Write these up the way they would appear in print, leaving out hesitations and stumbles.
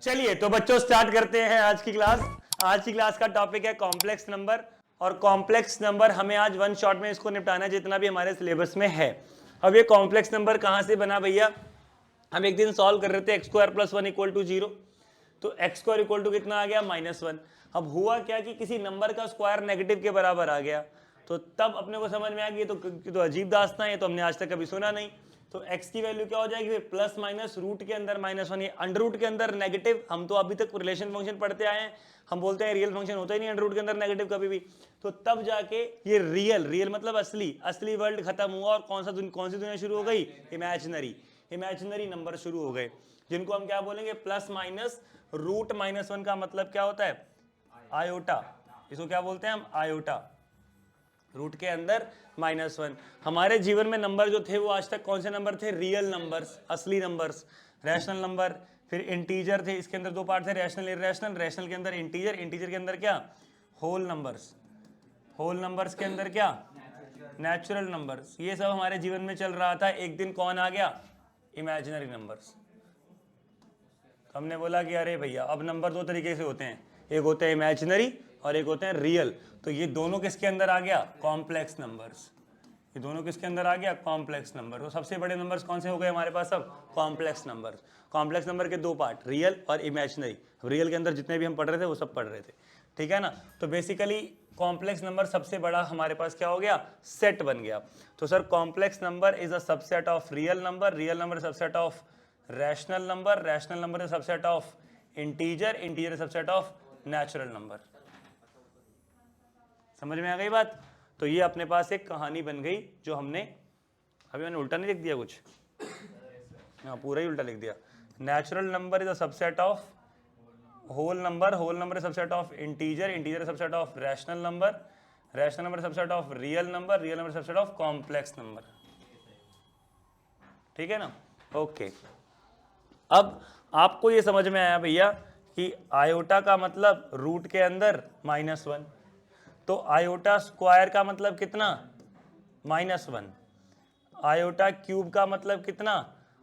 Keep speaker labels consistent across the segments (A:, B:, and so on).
A: चलिए तो बच्चों स्टार्ट करते हैं आज की क्लास। आज की क्लास का टॉपिक है कॉम्प्लेक्स नंबर। और कॉम्प्लेक्स नंबर हमें आज वन शॉट में इसको निपटाना है जितना भी हमारे सिलेबस में है। अब ये कॉम्प्लेक्स नंबर कहाँ से बना भैया? हम एक दिन सॉल्व कर रहे थे x square plus one equal to zero, तो एक्स स्क्वायर इक्वल टू कितना आ गया? -1। अब हुआ क्या कि किसी नंबर का स्क्वायर नेगेटिव के बराबर आ गया, तो तब अपने को समझ में आ गया तो अजीब दास्तां है, तो हमने आज तक कभी सुना नहीं। तो x की वैल्यू क्या हो जाएगी? प्लस माइनस रूट के अंदर -1, ये अंडर रूट के अंदर नेगेटिव। हम तो अभी तक रिलेशन फंक्शन पढ़ते आए हैं, हम बोलते हैं रियल फंक्शन होता ही नहीं अंडर रूट के अंदर नेगेटिव कभी भी। तो तब जाके ये रियल मतलब असली वर्ल्ड खत्म हुआ और कौन सी दुनिया शुरू हो गई? इमेजिनरी नंबर शुरू हो गए, जिनको हम क्या बोलेंगे? प्लस माइनस रूट -1 का मतलब क्या होता है? आयोटा। इसको क्या बोलते हैं हम? आयोटा। रूट के अंदर -1। हमारे जीवन में नंबर जो थे वो आज तक कौन से नंबर थे? रियल नंबर्स, असली नंबर्स। रैशनल नंबर, फिर इंटीजर थे। इसके अंदर दो पार्ट थे, रैशनल इरैशनल। रैशनल के अंदर इंटीजर, इंटीजर के अंदर क्या? Whole numbers. होल नंबर्स के अंदर क्या? Natural numbers. ये सब हमारे जीवन में चल रहा था। एक दिन कौन आ गया? Imaginary numbers. हमने बोला कि अरे भैया अब नंबर दो तरीके से होते हैं, एक होते हैं इमेजिनरी और एक होते हैं रियल। तो ये दोनों किसके अंदर आ गया? Complex numbers. ये दोनों किसके अंदर आ गया? Complex number. तो सबसे बड़े नंबर्स कौन से हो गए हमारे पास अब? Complex numbers. कॉम्प्लेक्स नंबर के दो पार्ट, रियल और इमेजिनरी। रियल के अंदर जितने भी हम पढ़ रहे थे वो सब पढ़ रहे थे, ठीक है ना। तो बेसिकली कॉम्प्लेक्स नंबर सबसे बड़ा हमारे पास क्या हो गया? सेट बन गया। तो sir complex number is a subset of real number, real number subset of rational number, rational number is subset of integer, integer is subset of natural number. समझ में आ गई बात? तो ये अपने पास एक कहानी बन गई जो हमने अभी, मैंने उल्टा नहीं लिख दिया कुछ? हाँ, पूरा ही उल्टा लिख दिया। Natural number is a subset of whole number, whole number is subset of integer, integer is subset of rational number, rational number subset of real number, real number subset of complex number. ठीक है ना? Okay. अब आपको ये समझ में आया भैया कि आयोटा का मतलब रूट के अंदर -1, तो आयोटा स्क्वायर का मतलब कितना? -1। आयोटा क्यूब का मतलब कितना?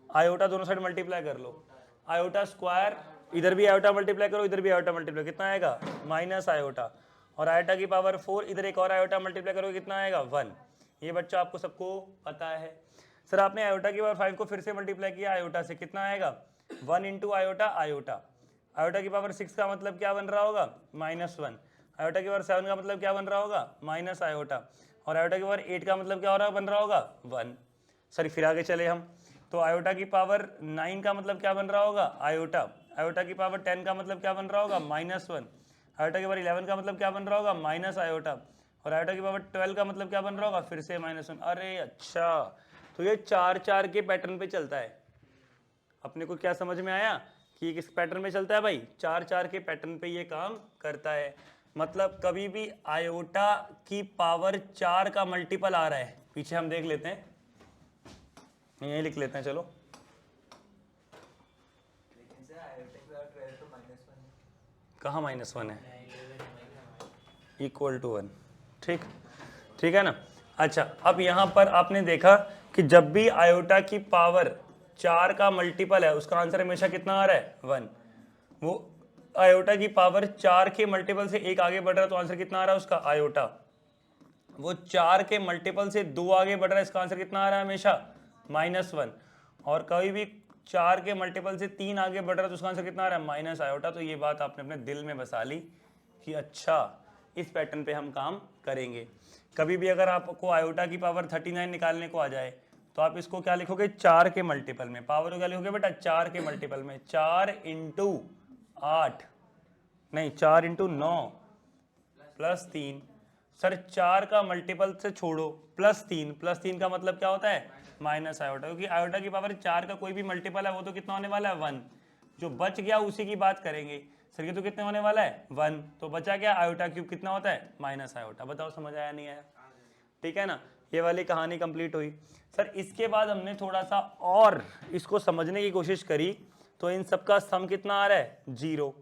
A: आयोटा दोनों साइड मल्टीप्लाई कर लो, आयोटा स्क्वायर, इधर भी आयोटा मल्टीप्लाई करो, इधर भी आयोटा मल्टीप्लाई, कितना आएगा? Minus iota. और आयोटा की पावर 4, इधर एक और आयोटा मल्टीप्लाई करोगे, कितना आएगा? 1। ये बच्चों आपको सबको पता है। सर आपने आयोटा की पावर 5 को फिर से मल्टीप्लाई किया आयोटा से, कितना आएगा? 1 इंटू आयोटा आयोटा। आयोटा की पावर 6 का मतलब क्या बन रहा होगा? -1। आयोटा की पावर 7 का मतलब क्या बन रहा होगा? Minus iota. और आयोटा की पावर 8 का मतलब क्या हो रहा बन रहा होगा? 1। सॉरी फिर आगे चले हम, तो आयोटा की पावर 9 का मतलब क्या बन रहा होगा? आयोटा। आयोटा की पावर 10 का मतलब क्या बन रहा होगा? -1। आयोटा की पावर 11 का मतलब क्या बन रहा होगा? Minus iota. और आयोटा की पावर 12 का मतलब क्या बन रहा होगा? फिर से -1। अरे अच्छा, तो ये 4-4 के पैटर्न पे चलता है। अपने को क्या समझ में आया कि किस पैटर्न में चलता है भाई? 4-4 के पैटर्न पे ये काम करता है। मतलब कभी भी आयोटा की पावर 4 का मल्टीपल आ रहा है, पीछे हम देख लेते हैं, यही लिख लेते हैं, चलो। कहाँ -1 है? Equal to 1। ठीक है ना। अच्छा, अब यहां पर आपने देखा कि जब भी आयोटा की पावर 4 का मल्टीपल है उसका आंसर हमेशा कितना आ रहा है? 1। वो आयोटा की पावर 4 के मल्टीपल से एक आगे बढ़ रहा है तो आंसर कितना आ रहा है उसका? आयोटा। वो 4 के मल्टीपल से 2 आगे बढ़ रहा है, इसका आंसर कितना आ रहा है हमेशा? -1। और कभी भी 4 के मल्टीपल से 3 आगे बढ़ रहा है तो उसका आंसर कितना आ रहा है? Minus iota. तो ये बात आपने अपने दिल में बसा ली कि अच्छा इस पैटर्न पे हम काम करेंगे। कभी भी अगर आपको आयोटा की पावर 39 निकालने को आ जाए तो आप इसको क्या लिखोगे? 4 के मल्टीपल में। पावर को क्या लिखोगे बेटा? 4 के मल्टीपल में। 4 इंटू 8 नहीं, 4 इंटू 9 प्लस 3। सर 4 का मल्टीपल से छोड़ो, +3, +3 का मतलब क्या होता है? माइनस आयोटा, क्योंकि आयोटा की पावर 4 का कोई भी मल्टीपल है वो तो कितना होने वाला है? 1। जो बच गया उसी की बात करेंगे। सर ये तो कितने होने वाला है? 1। तो बचा क्या? आयोटा क्यूब कितना होता है? Minus iota. बताओ समझ आया नहीं आया? ठीक है ना। ये वाली कहानी कंप्लीट हुई। सर इसके बाद हमने थोड़ा सा और इसको समझने की कोशिश करी, तो इन सबका सम कितना आ रहा है? 0।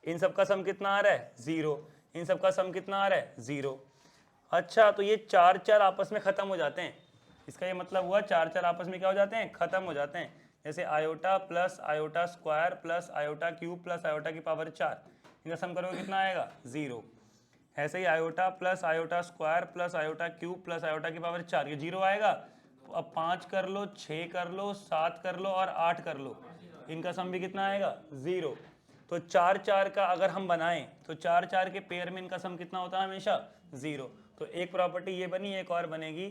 A: इन सबका सम कितना आ रहा है? 0। इन सबका सम कितना आ रहा है? 0। अच्छा, तो ये 4-4 आपस में खत्म हो जाते हैं। इसका ये मतलब हुआ 4-4 आपस में क्या हो जाते हैं? खत्म हो जाते हैं। जैसे iota plus iota square plus iota cube plus iota की पावर 4, इनका सम करोगे कितना आएगा 0। ऐसे ही iota plus iota square plus iota cube plus iota की पावर 4, ये 0 आएगा। तो अब 5 कर लो, 6 कर लो, 7 कर लो और 8 कर लो, इनका सम भी कितना आएगा 0। तो 4 4 का अगर हम बनाएं तो 4 4 के पेयर में इनका सम कितना होता है हमेशा 0। तो एक प्रॉपर्टी ये बनी, एक और बनेगी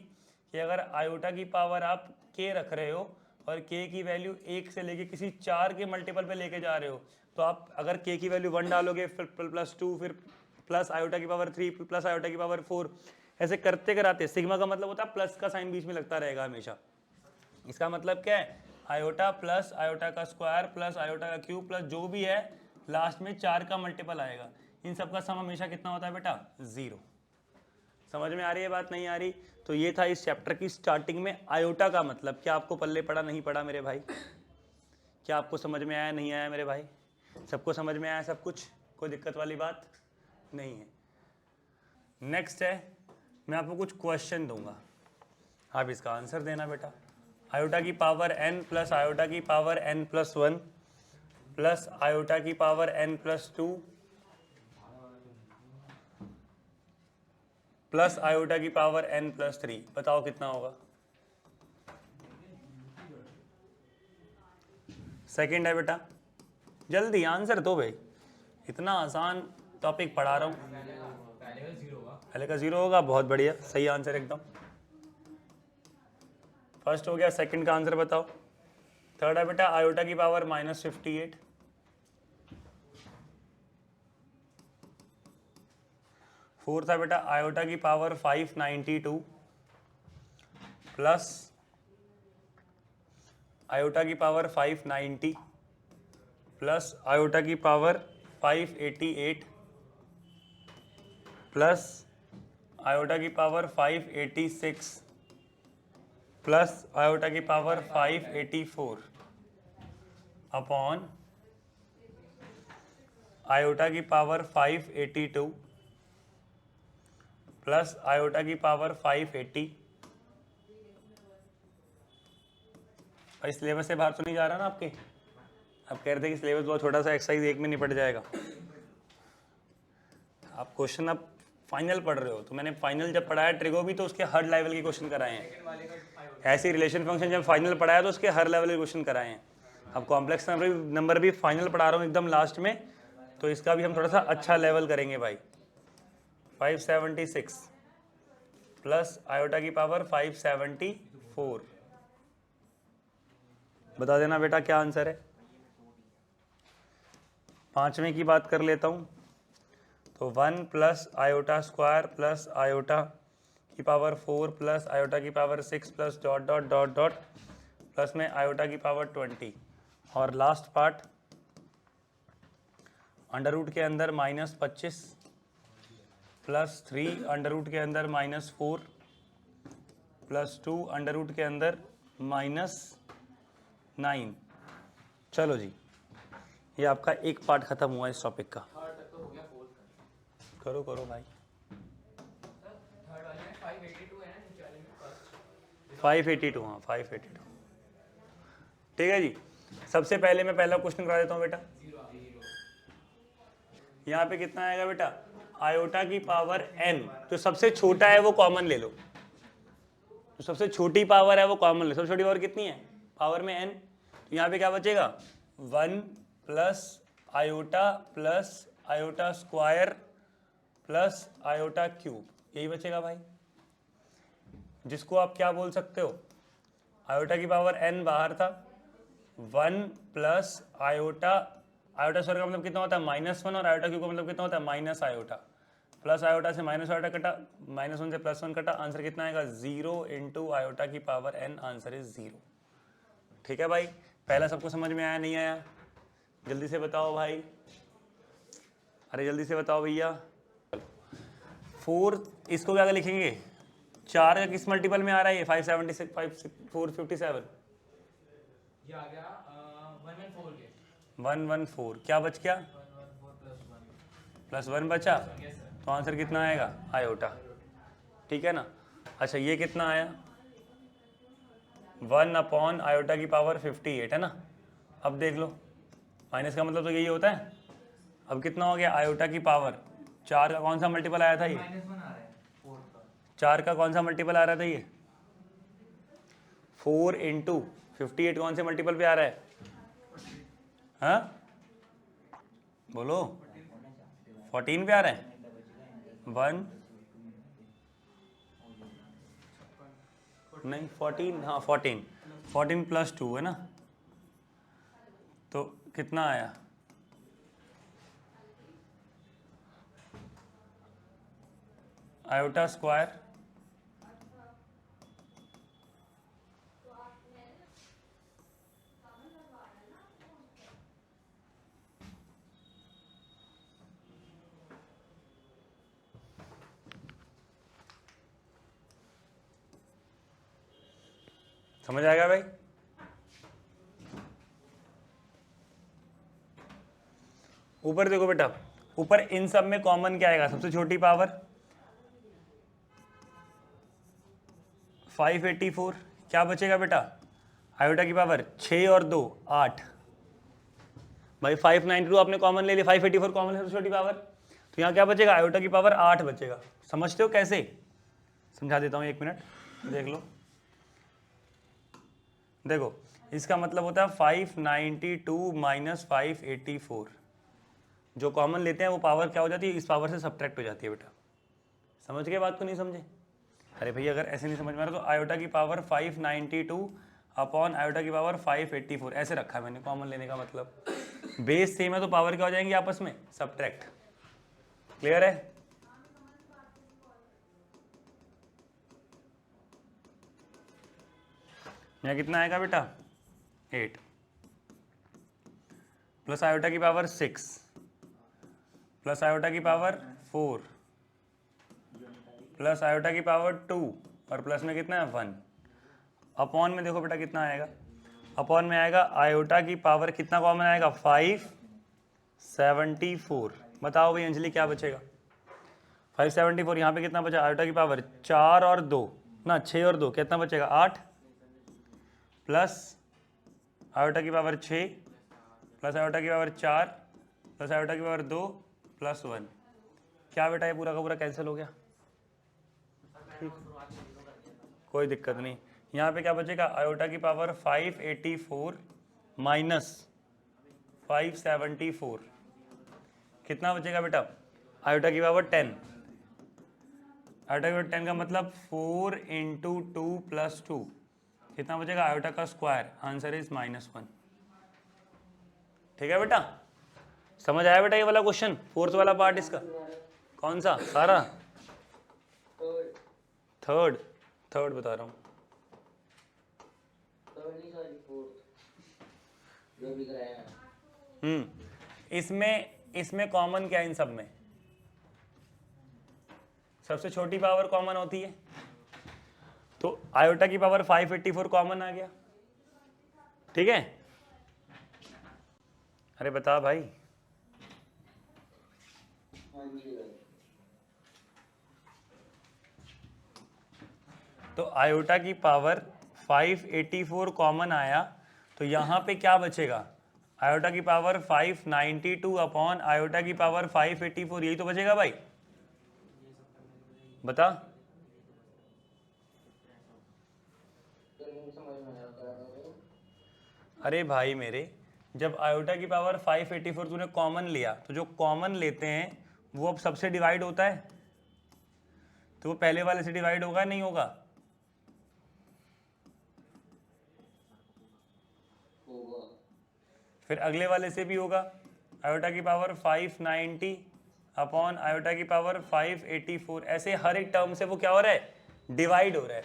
A: कि अगर आयोटा की पावर आप k रख रहे हो और k की वैल्यू 1 से लेके किसी 4 के मल्टीपल पे लेके जा रहे हो, तो आप अगर k की वैल्यू 1 डालोगे फिर +2 फिर प्लस आयोटा की पावर 3 प्लस आयोटा की पावर 4, ऐसे करते कराते सिग्मा का मतलब होता है प्लस का साइन बीच में लगता रहेगा हमेशा। इसका मतलब क्या है, आयोटा प्लस आयोटा का स्क्वायर प्लस आयोटा का क्यूब प्लस जो भी है लास्ट में 4 का मल्टीपल आएगा, इन सब का सम हमेशा कितना होता है बेटा 0। समझ में आ रही है बात, नहीं आ रही? तो ये था इस चैप्टर की स्टार्टिंग में आयोटा का मतलब। क्या आपको पल्ले पड़ा नहीं पड़ा मेरे भाई? क्या आपको समझ में आया नहीं आया मेरे भाई? सबको समझ में आया सब कुछ? कोई दिक्कत वाली बात नहीं है। नेक्स्ट है, मैं आपको कुछ क्वेश्चन दूंगा, आप इसका आंसर देना बेटा। आयोटा की पावर n प्लस आयोटा की power n plus 1 plus iota की power n plus 2 plus iota की पावर n प्लस 3, बताओ कितना होगा? सेकंड है बेटा, जल्दी आंसर दो भाई, इतना आसान टॉपिक पढ़ा रहा हूँ। पहले का 0 होगा, बहुत बढ़िया, सही आंसर एकदम। फर्स्ट हो गया, सेकंड का आंसर बताओ। थर्ड है बेटा आयोटा की पावर -58, फोर्थ है बेटा आयोटा की पावर 592 प्लस आयोटा की पावर 590 प्लस आयोटा की पावर 588 प्लस आयोटा की पावर 586 प्लस आयोटा की पावर 584 अपॉन आयोटा की पावर 582 प्लस आयोटा की पावर 580। भाई सिलेबस से बाहर तो नहीं जा रहा ना आपके? आप कह रहे थे कि सिलेबस बहुत छोटा सा, एक्सरसाइज 1 में निपट जाएगा। आप क्वेश्चन अब फाइनल पढ़ रहे हो, तो मैंने फाइनल जब पढ़ाया ट्रिगो भी तो उसके हर लेवल के क्वेश्चन कराए हैं। ऐसी रिलेशन फंक्शन जब फाइनल पढ़ाया तो उसके हर लेवल के क्वेश्चन कराए हैं। अब कॉम्प्लेक्स नंबर भी फाइनल पढ़ा रहा हूँ एकदम लास्ट में, तो इसका भी हम थोड़ा सा अच्छा लेवल करेंगे भाई। 576 प्लस आयोटा की पावर 574, बता देना बेटा क्या आंसर है। पांचवें की बात कर लेता हूँ, तो 1 plus iota square plus iota की पावर 4 प्लस आयोटा की power 6 plus dot dot dot dot plus में आयोटा की पावर 20, और लास्ट पार्ट अंडर रूट के अंदर -25 प्लस 3 अंडर रूट के अंदर -4 प्लस 2 अंडर रूट के अंदर -9। चलो जी, ये आपका एक पार्ट खत्म हुआ इस टॉपिक का। करो करो भाई। 582, हाँ 582, ठीक है जी। सबसे पहले मैं पहला क्वेश्चन करा देता हूँ बेटा। यहाँ पे कितना आएगा बेटा, आयोटा की पावर n, जो सबसे छोटा है वो कॉमन ले लो, जो सबसे छोटी पावर है वो कॉमन ले। सबसे छोटी पावर कितनी है पावर में n, तो यहाँ पे क्या बचेगा 1 plus iota square plus iota cube, यही बचेगा भाई, जिसको आप क्या बोल सकते हो, आयोटा की पावर n बाहर था, 1 प्लस आयोटा स्क्वायर का मतलब कितना होता है -1, और आयोटा क्यूब का मतलब कितना होता है माइनस आयोटा, प्लस आयोटा से माइनस आयोटा कटा, -1 से +1 कटा, आंसर कितना आएगा 0 इंटू आयोटा की पावर n, आंसर इज 0। ठीक है भाई, पहला सबको समझ में आया नहीं आया? जल्दी से बताओ भाई, अरे जल्दी से बताओ भैया। 4, इसको क्या लिखेंगे, 4 का किस मल्टीपल में आ रहा है ये 576 457,
B: ये आ गया 114 के
A: 114, क्या बच गया +1 बचा, तो आंसर कितना आएगा आयोटा, ठीक है ना। अच्छा ये कितना आया 1 अपॉन आयोटा की पावर 58 है ना। अब देख लो माइनस का मतलब तो यही होता है। अब कितना हो गया, आयोटा की पावर 4 का कौन सा मल्टीपल आया था ये,
B: -1 आ रहा है 4 का।
A: 4 का कौन सा मल्टीपल आ रहा था ये, 4 इंटू 58 कौन से मल्टीपल पे आ रहा है, हाँ बोलो 14 पे आ रहा है। 1 नहीं 14, हाँ 14 प्लस 2 है ना, तो कितना आया, आयोटा स्क्वायर समझ आएगा भाई। ऊपर देखो बेटा, ऊपर इन सब में कॉमन क्या आएगा, सबसे छोटी पावर 584, क्या बचेगा बेटा, आयोटा की पावर 6 और 2 8, भाई 592 आपने कॉमन ले लिया, 584 कॉमन है सबसे छोटी पावर, तो यहाँ क्या बचेगा, आयोटा की पावर 8 बचेगा। समझते हो कैसे, समझा देता हूँ 1 मिनट, देख लो। देखो इसका मतलब होता है 592 माइनस 584, जो कॉमन लेते हैं वो पावर क्या हो जाती है, इस पावर से सब्ट्रैक्ट हो जाती है बेटा। समझ गए बात को, नहीं समझे, अरे भैया अगर ऐसे नहीं समझ में आ रहा तो आयोटा की पावर 592 अपॉन आयोटा की पावर 584 ऐसे रखा है मैंने, कॉमन लेने का मतलब बेस सेम है तो पावर क्या हो जाएंगी आपस में, सब्ट्रैक्ट। क्लियर है, यहाँ कितना आएगा बेटा 8 प्लस आयोटा की पावर 6 प्लस आयोटा की पावर 4 प्लस आयोटा की पावर 2 और प्लस में कितना है 1, अपॉन में देखो बेटा कितना आएगा, अपॉन में आएगा आयोटा की पावर कितना कॉमन आएगा 574। बताओ भाई अंजलि क्या बचेगा, 574, यहाँ पे कितना बचा, आयोटा की पावर 4 और 2 ना 6 और 2 कितना बचेगा 8 प्लस आयोटा की पावर 6 प्लस आयोटा की पावर 4 प्लस आयोटा की पावर 2 प्लस 1, क्या बेटा ये पूरा का पूरा कैंसिल हो गया, ठीक कोई दिक्कत नहीं। यहाँ पे क्या बचेगा, आयोटा की पावर 584 माइनस 574 कितना बचेगा बेटा, आयोटा की पावर 10, आयोटा की पावर 10 का मतलब 4 इंटू 2 प्लस 2 कितना बचेगा, आयोटा का स्क्वायर, आंसर इज -1। ठीक है बेटा, समझ आया बेटा ये वाला क्वेश्चन, फोर्थ वाला पार्ट इसका कौन सा, सारा थर्ड बता रहा हूँ, इसमें कॉमन क्या है, इन सब में सबसे छोटी पावर कॉमन होती है, तो आयोटा की पावर 584 कॉमन आ गया। ठीक है, अरे बता भाई, तो आयोटा की पावर 584 कॉमन आया, तो यहाँ पे क्या बचेगा, आयोटा की पावर 592 अपॉन आयोटा की पावर 584, यही तो बचेगा भाई, बता। अरे भाई मेरे, जब आयोटा की पावर 584 तूने कॉमन लिया, तो जो कॉमन लेते हैं वो अब सबसे डिवाइड होता है, तो वो पहले वाले से डिवाइड होगा नहीं होगा, फिर अगले वाले से भी होगा, आयोटा की पावर 590 अपॉन आयोटा की पावर 584, ऐसे हर एक टर्म से वो क्या हो रहा है, डिवाइड हो रहा है।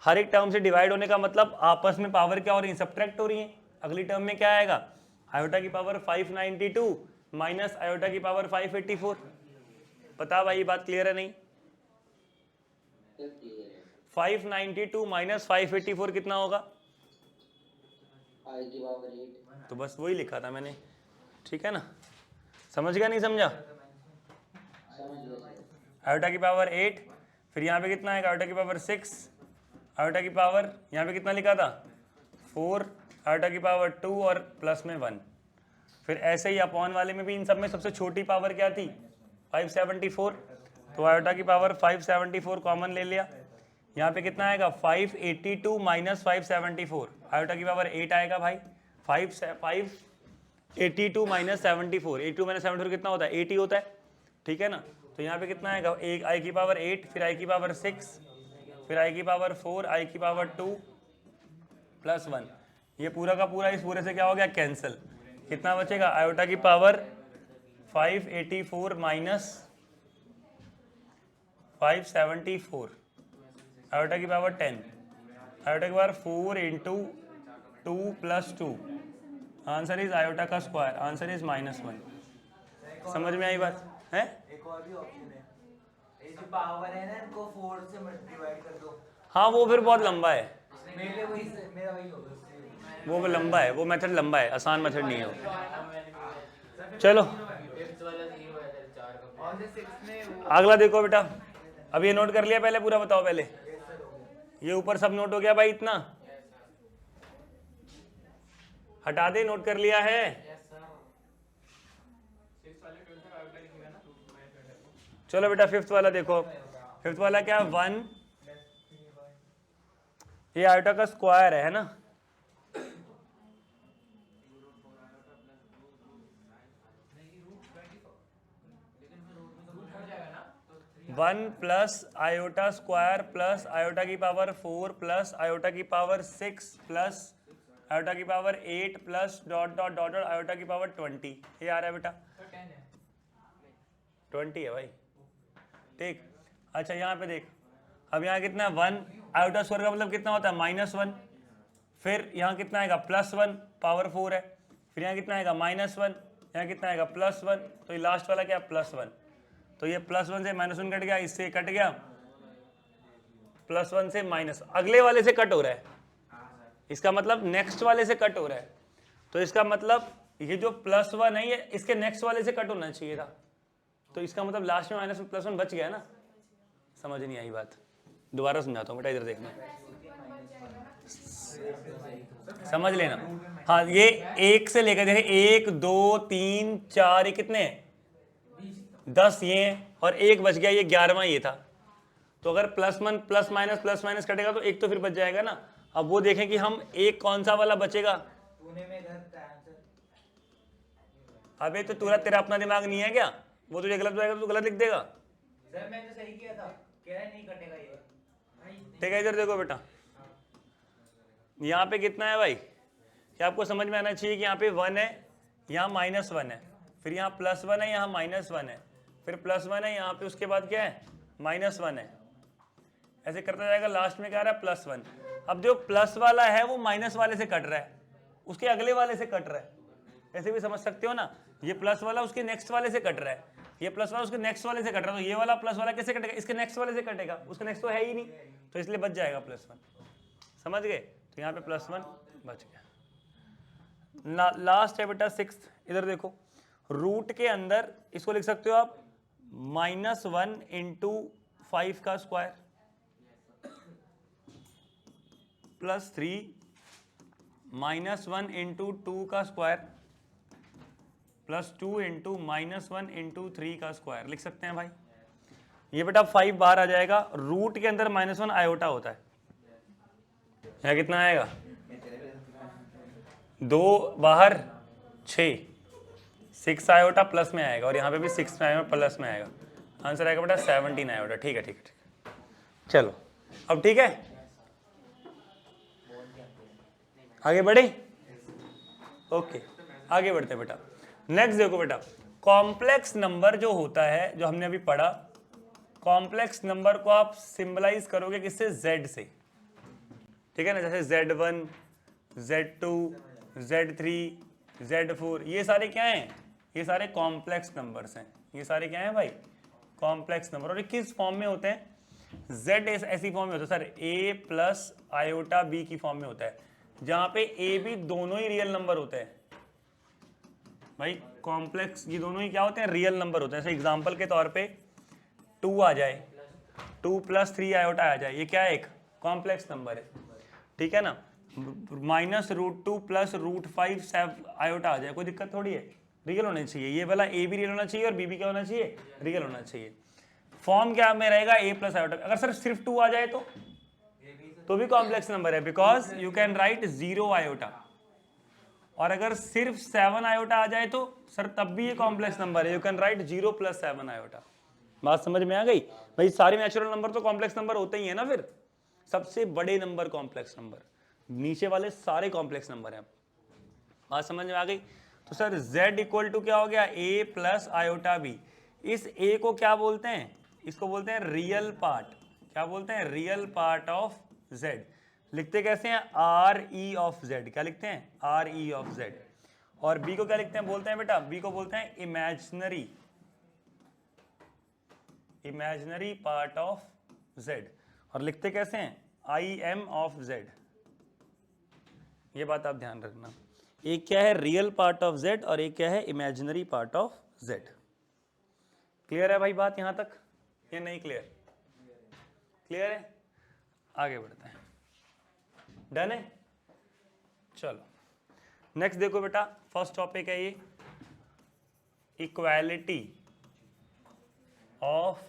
A: हर एक टर्म से डिवाइड होने का मतलब आपस में पावर क्या हो रही है, सब्ट्रैक्ट हो रही है। अगली टर्म में क्या आएगा, आयोटा की पावर 592 माइनस आयोटा की पावर 584। बता भाई ये बात क्लियर है नहीं, 592 माइनस 584 कितना होगा, तो बस वही लिखा था मैंने, ठीक है ना, समझ गया नहीं समझा, आयोटा की पावर 8, फिर यहाँ पे कितना आएगा, आयोटा की पावर 6 आयोटा की पावर यहाँ पे कितना लिखा था 4, आयोटा की पावर 2 और प्लस में 1। फिर ऐसे ही अपॉन वाले में भी इन सब में सबसे छोटी पावर क्या थी 574, तो आयोटा की पावर 574 कॉमन ले लिया। यहाँ पे कितना आएगा 582 माइनस 574, आयोटा की पावर 8 आएगा भाई। 582 माइनस 74, 82 माइनस 74 कितना होता है 80 होता है, ठीक है ना। तो यहाँ पे कितना आएगा एक आई की पावर 8, फिर आई की पावर 6, फिर आई की पावर 4, आई की पावर 2 प्लस 1। ये पूरा का पूरा इस पूरे से क्या हो गया कैंसिल। कितना बचेगा आयोटा की पावर 584 माइनस 574, आयोटा की पावर 10, आयोटा की power 4 into 2 plus 2, answer is iota का स्क्वायर, आंसर इज -1। समझ में आई बात है?
C: एक और भी ऑप्शन है, ये जो पावर है ना इनको 4 से डिवाइड कर दो।
A: हाँ वो फिर बहुत लंबा है,
C: मेरे वही से मेरा वही होगा।
A: वो लंबा है, वो मेथड लंबा है, आसान मेथड नहीं है वो। चलो अगला देखो बेटा, अब ये नोट कर लिया पहले, पूरा बताओ पहले। ये ऊपर सब नोट हो गया भाई, इतना हटा दे, नोट कर लिया है। चलो बेटा फिफ्थ वाला देखो, फिफ्थ वाला क्या 1, ये आयोटा का स्क्वायर है ना, one plus iota square plus iota की पावर 4 प्लस आयोटा की पावर 6 प्लस आयोटा की power 8 plus dot dot dot dot iota की पावर 20। ये आ रहा है बेटा 20 है भाई, ठीक। अच्छा यहाँ पे देख, अब यहाँ कितना है 1, आयोटा स्क्वायर का मतलब कितना होता है -1, फिर यहाँ कितना आएगा +1, पावर 4 है, फिर यहाँ कितना आएगा -1, यहाँ कितना आएगा +1, तो ये लास्ट वाला क्या +1, तो ये +1 से -1 कट गया, इससे कट गया, +1 से माइनस, अगले वाले से कट हो रहा है, इसका मतलब नेक्स्ट वाले से कट हो रहा है, तो इसका मतलब ये जो +1 है ये इसके नेक्स्ट वाले से कट होना चाहिए था, तो इसका मतलब लास्ट में -+1 बच गया ना। समझ नहीं आई बात, दोबारा समझाता हूँ बेटा, इधर देखना, समझ लेना। हाँ ये 1 से लेकर देखें 1 2 3 4, ये कितने हैं 10 ये हैं, और 1 बच गया, ये 11वां ये था, तो अगर +1 प्लस माइनस कटेगा तो 1 तो फिर बच जाएगा ना। अब वो देखें कि हम एक कौन सा वाला बचेगा। अबे तो तेरा अपना दिमाग नहीं है क्या, वो तुझे गलत बताएगा तो तू गलत लिख देगा।
C: सर मैंने तो सही किया था, कह रहा नहीं कटेगा ये,
A: ठीक है इधर देखो बेटा, यहाँ पे कितना है भाई, क्या आपको समझ में आना चाहिए कि यहाँ पे 1 है, यहाँ -1 है, फिर यहाँ +1 है, यहाँ -1 है, फिर +1 है, यहाँ पे उसके बाद क्या है -1 है, ऐसे करता जाएगा, लास्ट में क्या आ रहा है +1। अब जो प्लस वाला है वो माइनस वाले से कट रहा है, उसके अगले वाले से कट रहा है, ऐसे भी समझ सकते हो ना, ये प्लस वाला उसके नेक्स्ट वाले से कट रहा है, ये प्लस वाला उसके नेक्स्ट वाले से कट रहा है, तो ये वाला प्लस वाला कैसे कटेगा, इसके नेक्स्ट वाले से कटेगा, उसका नेक्स्ट तो है ही नहीं, तो इसलिए बच जाएगा +1। समझ गए, तो यहाँ पे +1 बच गया। लास्ट है बेटा 6, इधर देखो, रूट के अंदर इसको लिख सकते हो आप -1 इंटू 5 का स्क्वायर +3 -1 इंटू 2 का स्क्वायर +2 इंटू -1 इंटू 3 का स्क्वायर लिख सकते हैं भाई। ये बेटा 5 बाहर आ जाएगा, रूट के अंदर -1 आयोटा होता है, यहाँ कितना आएगा 2 बाहर 6 आयोटा प्लस में आएगा, और यहाँ पे भी 6 आयोटा प्लस में आएगा, आंसर आएगा बेटा 17 आयोटा। ठीक है ठीक है ठीक है, चलो अब ठीक है, आगे बढ़े, ओके आगे बढ़ते बेटा। नेक्स्ट देखो बेटा, कॉम्प्लेक्स नंबर जो होता है, जो हमने अभी पढ़ा, कॉम्प्लेक्स नंबर को आप सिंबलाइज करोगे किससे, Z से, ठीक है ना, जैसे Z1 Z2 Z3 Z4, ये सारे क्या हैं, ये सारे कॉम्प्लेक्स नंबर्स हैं, ये सारे क्या हैं भाई कॉम्प्लेक्स नंबर। और ये किस फॉर्म में होते हैं, Z ऐसी फॉर्म में होता है sir, A plus iota B की फॉर्म में होता है, जहां पे A B दोनों ही रियल नंबर होते हैं भाई, कॉम्प्लेक्स ये दोनों ही क्या होते हैं, रियल नंबर होते हैं। जैसे एग्जांपल के तौर पे 2 आ जाए, 2 + 3 आयोटा आ जाए, ये क्या है, एक कॉम्प्लेक्स नंबर है, ठीक है ना। -√2 प्लस √5 आयोटा आ जाए, कोई दिक्कत थोड़ी है, रियल होना चाहिए। ये वाला ए भी रियल होना चाहिए और बी भी क्या होना चाहिए, रियल होना चाहिए। फॉर्म क्या में रहेगा, a प्लस आयोटा। अगर सर सिर्फ 2 आ जाए तो भी कॉम्प्लेक्स नंबर है, because you can write 0 iota. और अगर सिर्फ 7 आयोटा आ जाए तो सर तब भी ये कॉम्प्लेक्स नंबर है, यू कैन राइट 0 + 7 आयोटा। बात समझ में आ गई भाई? सारे नेचुरल नंबर तो कॉम्प्लेक्स नंबर होते ही है ना। फिर सबसे बड़े नंबर कॉम्प्लेक्स नंबर, नीचे वाले सारे कॉम्प्लेक्स नंबर हैं। बात समझ में आ गई? तो सर z इक्वल टू क्या हो गया, a प्लस आयोटा b। इस a को क्या बोलते हैं, इसको बोलते हैं रियल पार्ट। क्या बोलते हैं, रियल पार्ट ऑफ z। लिखते कैसे हैं, आर ई ऑफ z। क्या लिखते हैं, आर ई ऑफ z। और b को क्या लिखते हैं, बोलते हैं बेटा, b को बोलते हैं imaginary, imaginary part of z। और लिखते कैसे हैं, आई एम ऑफ z। ये बात आप ध्यान रखना, एक क्या है रियल पार्ट ऑफ z और एक क्या है imaginary part of z। Clear है भाई बात यहां तक, ये नहीं क्लियर? क्लियर है, आगे बढ़ते हैं। डन है, चलो नेक्स्ट देखो बेटा, फर्स्ट टॉपिक है ये इक्वालिटी ऑफ।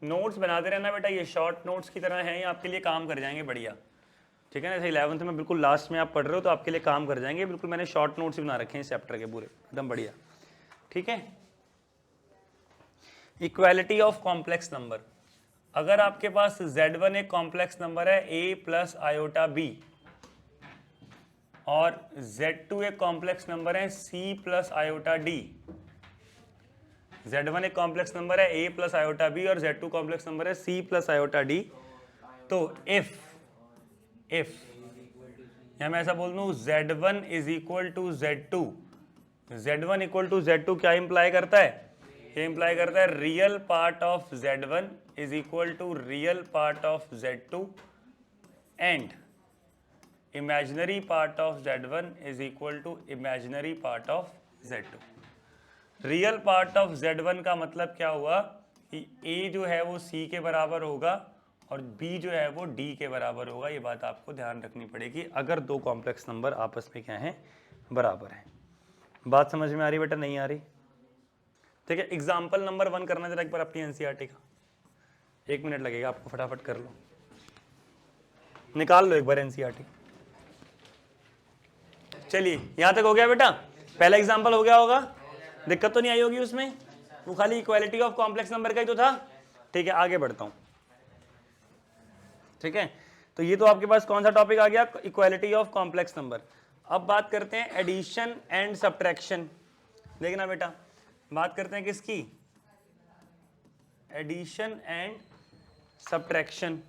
A: नोट्स बनाते रहना बेटा, ये शॉर्ट नोट्स की तरह हैं, ये आपके लिए काम कर जाएंगे बढ़िया, ठीक है ना। जैसे 11th में बिल्कुल लास्ट में आप पढ़ रहे हो तो आपके लिए काम कर जाएंगे, बिल्कुल मैंने शॉर्ट नोट्स भी बना रखे हैं इस चैप्टर के पूरे, एकदम बढ़िया, ठीक है। Equality of complex number. अगर आपके पास z1 एक कॉम्प्लेक्स नंबर है a प्लस आयोटा b और z2 एक कॉम्प्लेक्स नंबर है c plus iota d। z1 एक कॉम्प्लेक्स नंबर है a प्लस आयोटा b और z2 कॉम्प्लेक्स नंबर है c प्लस आयोटा d। तो इफ या मैं ऐसा बोल दूं z1 is equal to z2, z1 equal to z2 क्या इंप्लाई करता है, ये इंप्लाई करता है real part of z1 is equal to real part of z2 and imaginary part of z1 is equal to imaginary part of z2। Real part of z1 का मतलब क्या हुआ कि a जो है वो c के बराबर होगा और b जो है वो d के बराबर होगा। ये बात आपको ध्यान रखनी पड़ेगी अगर दो कॉम्प्लेक्स नंबर आपस में क्या हैं, बराबर हैं। बात समझ में आ रही बेटा, नहीं आ रही? ठीक है, एग्जाम्पल नंबर 1 करना जरा एक बार अपनी एनसीईआरटी का, 1 मिनट लगेगा आपको, फटाफट कर लो, निकाल लो एक बार एनसीईआरटी। चलिए यहां तक हो गया बेटा, पहला एग्जाम्पल हो गया होगा, दिक्कत तो नहीं आई होगी उसमें, वो खाली इक्वालिटी ऑफ कॉम्प्लेक्स नंबर का ही तो था। ठीक है, आगे बढ़ता हूं। ठीक है, तो ये तो आपके पास कौन सा टॉपिक आ गया, इक्वालिटी ऑफ कॉम्प्लेक्स नंबर। अब बात करते हैं एडिशन एंड सब्ट्रैक्शन। देखना बेटा, बात करते हैं किसकी, addition and subtraction.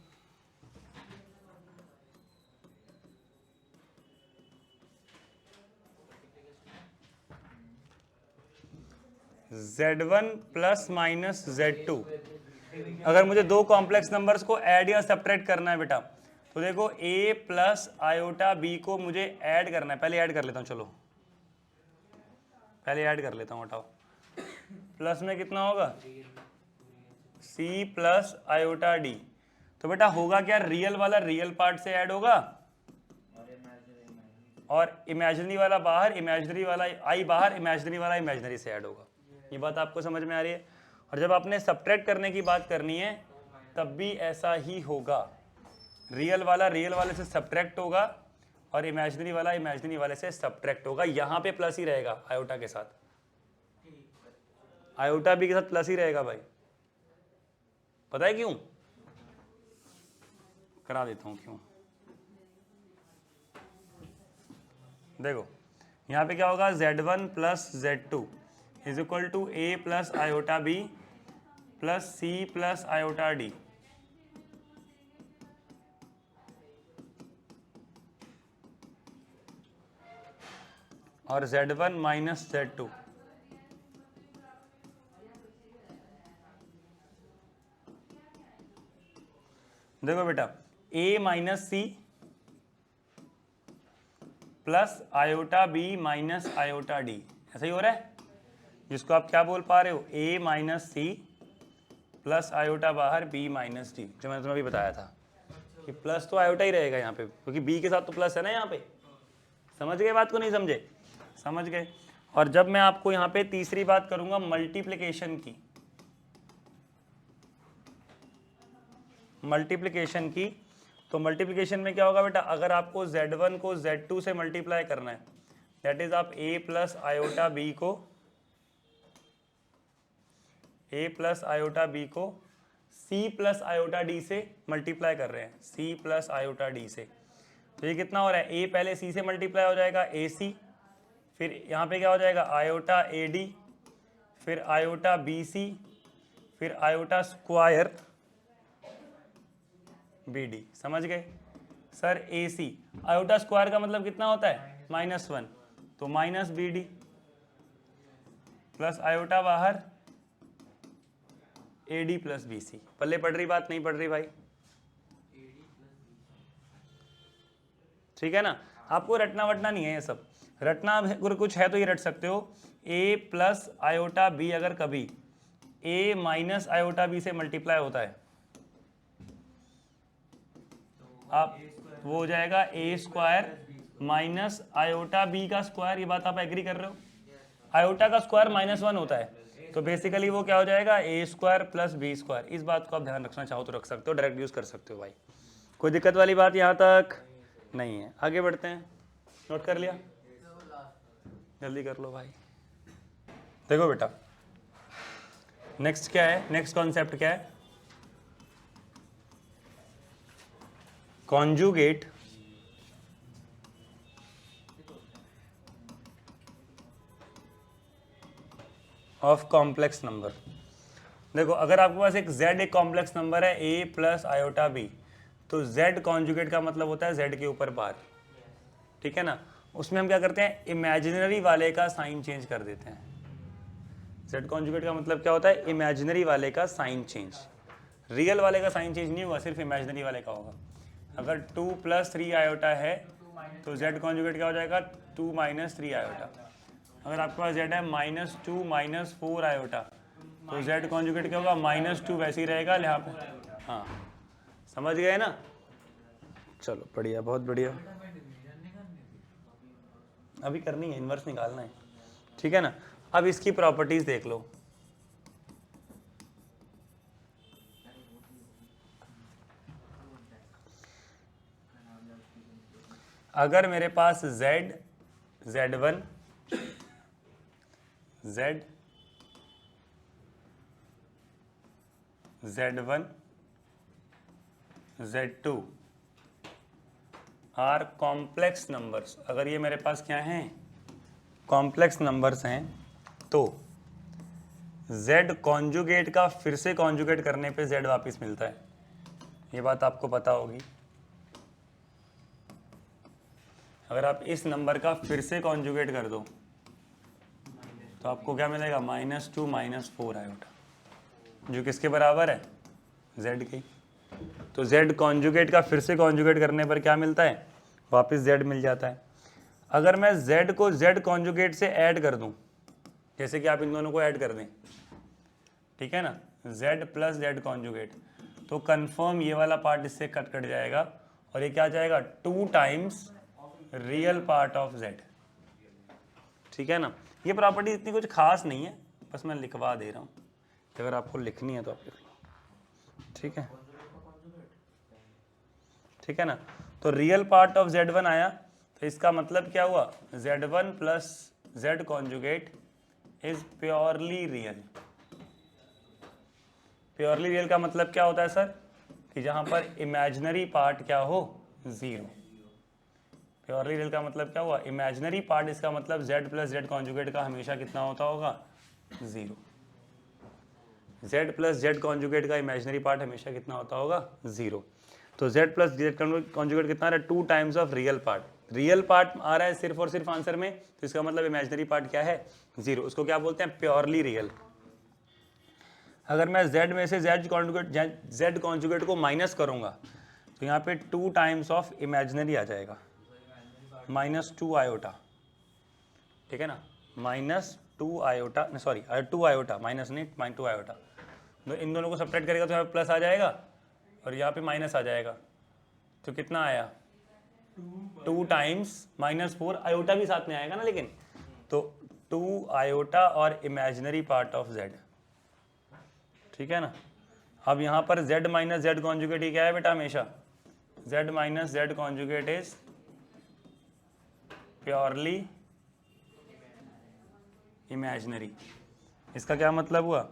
A: Z1 plus minus Z2। अगर मुझे दो कॉम्प्लेक्स नंबर्स को ऐड या सब्ट्रैक्ट करना है बेटा, तो देखो a प्लस आयोटा b को मुझे ऐड करना है। पहले ऐड कर लेता हूं, चलो पहले ऐड कर लेता हूं, हटाओ। प्लस में कितना होगा, c प्लस आयोटा d। तो बेटा होगा क्या, रियल वाला रियल पार्ट से ऐड होगा और इमेजिनरी वाला बाहर, इमेजिनरी वाला आई बाहर, इमेजिनरी वाला इमेजिनरी से ऐड होगा। ये बात आपको समझ में आ रही है? और जब आपने सब्ट्रैक्ट करने की बात करनी है तब भी ऐसा ही होगा, रियल वाला रियल वाले से सब्ट्रैक्ट होगा और इमेजिनरी वाला इमेजिनरी वाले से सब्ट्रैक्ट होगा। यहां पे प्लस ही रहेगा आयोटा के साथ, आयोटा भी के साथ प्लस ही रहेगा भाई। पता है क्यों? करा देता हूं क्यों। देखो यहां पे क्या होगा, Z1 plus Z2 is equal to a plus iota b plus c plus iota d। और Z1 माइनस Z2। देखो बेटा a minus c plus iota b minus iota d, ऐसा ही हो रहा है, जिसको आप क्या बोल पा रहे हो, a minus c plus iota बाहर b माइनस डी, जो मैंने तुम्हें अभी बताया था। कि प्लस तो आयोटा ही रहेगा यहाँ पे, क्योंकि बी के साथ तो प्लस है ना यहाँ पे। समझ गए बात को, नहीं समझे? समझ गए। और जब मैं आपको यहाँ पे तीसरी बात करूंगा मल्टीप्लिकेशन की, तो मल्टीप्लिकेशन में क्या होगा बेटा, अगर आपको z1 को z2 से मल्टीप्लाई करना है, दैट इज आप a प्लस आयोटा b को c प्लस आयोटा d से मल्टीप्लाई कर रहे हैं, c प्लस आयोटा d से। तो ये कितना हो रहा है, a पहले c से मल्टीप्लाई हो जाएगा ac, फिर यहाँ पे क्या हो जाएगा आयोटा ad, फिर आयोटा bc, फिर आयोटा स्क्वायर bd। समझ गए सर? ac आयोटा स्क्वायर का मतलब कितना होता है -1, तो माइनस bd प्लस आयोटा बाहर ad प्लस bc। पल्ले पड़ रही बात, नहीं पड़ रही भाई? ठीक है ना, आपको रटना वटना नहीं है ये सब। रटना अगर कुछ है तो ये रट सकते हो, a प्लस आयोटा b अगर कभी a माइनस आयोटा b से मल्टीप्लाई होता है, आप वो हो जाएगा a square minus iota b का स्क्वायर। ये बात आप एग्री कर रहे हो? आयोटा का स्क्वायर -1 होता है, तो बेसिकली वो क्या हो जाएगा a square plus b square. इस बात को आप ध्यान रखना चाहो तो रख सकते हो, डायरेक्ट यूज कर सकते हो भाई, कोई दिक्कत वाली बात यहाँ तक नहीं है। आगे बढ़ते हैं, नोट कर लिया? जल्दी कर लो भाई। देखो बेटा नेक्स्ट क्या है, नेक्स्ट कॉन्सेप्ट क्या है, कॉन्जुगेट ऑफ कॉम्प्लेक्स नंबर। देखो अगर आपके पास एक z एक कॉम्प्लेक्स नंबर है a प्लस आयोटा b, तो z कॉन्जुगेट का मतलब होता है z के ऊपर बार, ठीक है ना। उसमें हम क्या करते हैं, इमेजिनरी वाले का साइन चेंज कर देते हैं। z कॉन्जुगेट का मतलब क्या होता है, इमेजिनरी वाले का साइन चेंज। रियल वाले का साइन चेंज नहीं होगा, सिर्फ इमेजिनरी वाले का होगा। अगर 2 प्लस 3 आयोटा है तो z कॉन्जुगेट क्या हो जाएगा, 2 माइनस 3 आयोटा। अगर आपके पास z है -2 माइनस 4 आयोटा, तो z कॉन्जुगेट क्या होगा, -2 वैसे ही रहेगा यहाँ पे। हाँ समझ गए ना? चलो बढ़िया, बहुत बढ़िया। अभी करनी है, इन्वर्स निकालना है, ठीक है ना। अब इसकी प्रॉपर्टीज देख लो। अगर मेरे पास z, z1, z, z1, z2 are complex numbers, अगर ये मेरे पास क्या हैं, कॉम्प्लेक्स नंबर्स हैं, तो z कॉन्जुगेट का फिर से कॉन्जुगेट करने पे z वापस मिलता है। ये बात आपको पता होगी। अगर आप इस नंबर का फिर से कॉन्जुगेट कर दो तो आपको क्या मिलेगा, -2 माइनस 4 आयोटा, जो किसके बराबर है, z के। तो z कॉन्जुगेट का फिर से कॉन्जुगेट करने पर क्या मिलता है, वापस z मिल जाता है। अगर मैं z को z कॉन्जुगेट से ऐड कर दूं, जैसे कि आप इन दोनों को ऐड कर दें, ठीक है ना, z प्लस z कॉन्जुगेट, तो कंफर्म ये वाला पार्ट इससे कट जाएगा और ये क्या आ जाएगा, 2 times real part of z, ठीक है ना। ये प्रॉपर्टी इतनी कुछ खास नहीं है, बस मैं लिखवा दे रहा हूँ, अगर आपको लिखनी है तो आप लिख लो, ठीक है, ठीक है ना। तो रियल पार्ट ऑफ z1 आया, तो इसका मतलब क्या हुआ, z1 plus z conjugate is purely real. Purely real का मतलब क्या होता है सर, कि जहां पर इमेजिनरी पार्ट क्या हो, 0। प्योरली रियल का मतलब क्या हुआ, इमेजिनरी पार्ट, इसका मतलब z प्लस z कॉन्जुगेट का हमेशा कितना होता होगा, 0। z प्लस z कॉन्जुगेट का इमेजिनरी पार्ट हमेशा कितना होता होगा, 0। तो z प्लस z कॉन्जुगेट कितना आ रहा है, 2 times of real part. Real part आ रहा है सिर्फ और सिर्फ आंसर में, तो इसका मतलब इमेजिनरी पार्ट क्या है, 0। उसको क्या बोलते हैं, प्योरली रियल। अगर मैं z में से z कॉन्जुगेट को माइनस करूंगा तो यहाँ पे 2 टाइम्स ऑफ इमेजिनरी आ जाएगा, -2 आयोटा, ठीक है ना, -2 आयोटा, सॉरी 2 आयोटा, माइनस नहीं, -2 आयोटा। तो इन दोनों को सब्ट्रैक्ट करेगा तो यहाँ पे प्लस आ जाएगा और यहाँ पे माइनस आ जाएगा, तो कितना आया 2 टाइम्स -4, आयोटा भी साथ में आएगा ना, लेकिन तो 2 आयोटा और इमेजिनरी पार्ट ऑफ z, ठीक है ना। अब यहाँ पर z माइनस जेड कॉन्जुगेट ही क्या है बेटा, हमेशा z minus Z conjugate is purely imaginary. इसका क्या मतलब हुआ,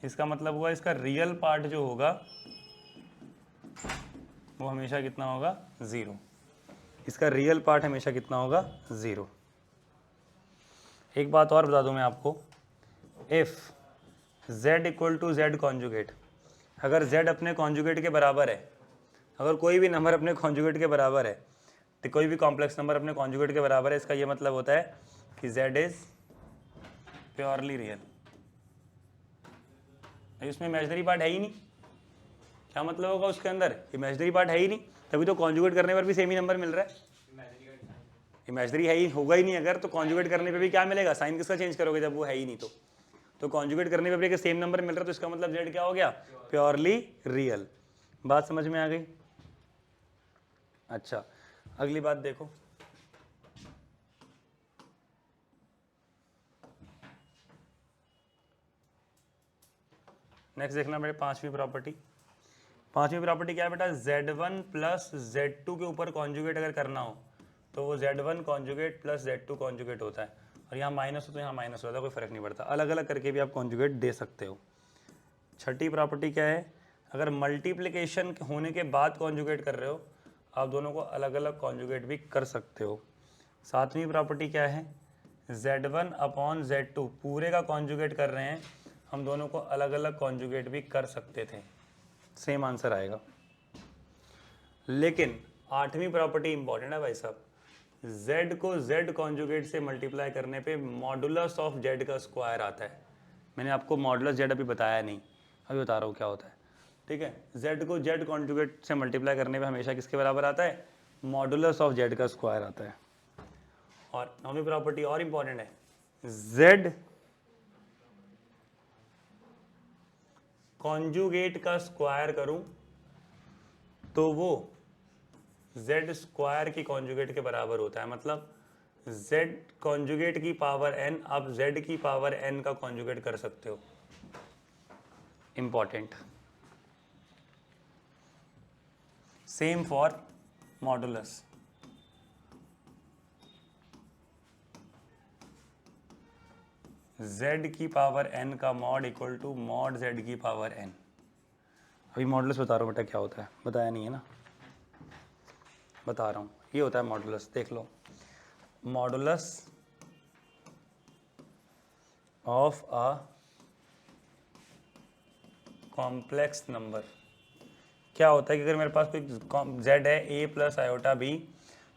A: इसका मतलब हुआ इसका रियल पार्ट जो होगा वो हमेशा कितना होगा 0। इसका रियल पार्ट हमेशा कितना होगा 0। एक बात और बता दूं मैं आपको, if z equal to z conjugate, अगर z अपने कॉन्जुगेट के बराबर है, अगर कोई भी नंबर अपने कॉन्जुगेट के बराबर है, तो कोई भी कॉम्प्लेक्स नंबर अपने कॉन्जुगेट के बराबर है, इसका ये मतलब होता है कि z इज प्योरली रियल। इसमें इमेजिनरी पार्ट है ही नहीं, क्या मतलब होगा उसके अंदर, इमेजिनरी पार्ट है ही नहीं, तभी तो कॉन्जुगेट करने पर भी सेम ही नंबर मिल रहा है। इमेजिनरी है ही, होगा ही नहीं अगर, तो कॉन्जुगेट करने पे भी क्या मिलेगा, साइन किसका चेंज करोगे जब वो है ही नहीं। तो कॉन्जुगेट करने पे भी सेम नंबर मिल रहा है, तो इसका मतलब जेड क्या हो गया, प्योरली रियल। बात समझ में आ गई। अच्छा, अगली बात देखो, नेक्स्ट देखना बेटे पांचवी प्रॉपर्टी। पांचवी प्रॉपर्टी क्या है बेटा, z1 प्लस z2 के ऊपर कॉन्जुगेट अगर करना हो तो वो z1 conjugate plus z2 conjugate होता है, और यहाँ माइनस हो तो यहाँ माइनस होता है, कोई फर्क नहीं पड़ता, अलग अलग करके भी आप कॉन्जुगेट दे सकते हो। छठी प्रॉपर्टी क्या है, अगर मल्टीप्लिकेशन होने के बाद कॉन्जुगेट कर रहे हो, आप दोनों को अलग अलग कॉन्जुगेट भी कर सकते हो। सातवीं प्रॉपर्टी क्या है, z1 अपॉन z2 पूरे का कॉन्जुगेट कर रहे हैं, हम दोनों को अलग अलग कॉन्जुगेट भी कर सकते थे, सेम आंसर आएगा। लेकिन आठवीं प्रॉपर्टी इंपॉर्टेंट है भाई साहब, z को z कॉन्जुगेट से मल्टीप्लाई करने पे मॉडुलस ऑफ z का स्क्वायर आता है। मैंने आपको मॉडुलस z अभी बताया नहीं, अभी बता रहा हूँ क्या होता है, ठीक है। z को z कॉन्जुगेट से मल्टीप्लाई करने पे हमेशा किसके बराबर आता है, मॉडुलस ऑफ z का स्क्वायर आता है। और नौवीं प्रॉपर्टी और इंपॉर्टेंट है, z कॉन्जुगेट का स्क्वायर करूं तो वो z स्क्वायर की कॉन्जुगेट के बराबर होता है। मतलब z कॉन्जुगेट की पावर n, आप z की पावर n का कॉन्जुगेट कर सकते हो। Important, same for modulus. z की पावर n का mod equal to mod z की पावर n। अभी मॉडुलस बता रहा हूँ बेटा क्या होता है, बताया नहीं है ना, बता रहा हूँ, ये होता है मॉडुलस। देख लो, modulus of a complex number क्या होता है कि अगर मेरे पास कोई z है a प्लस आयोटा b,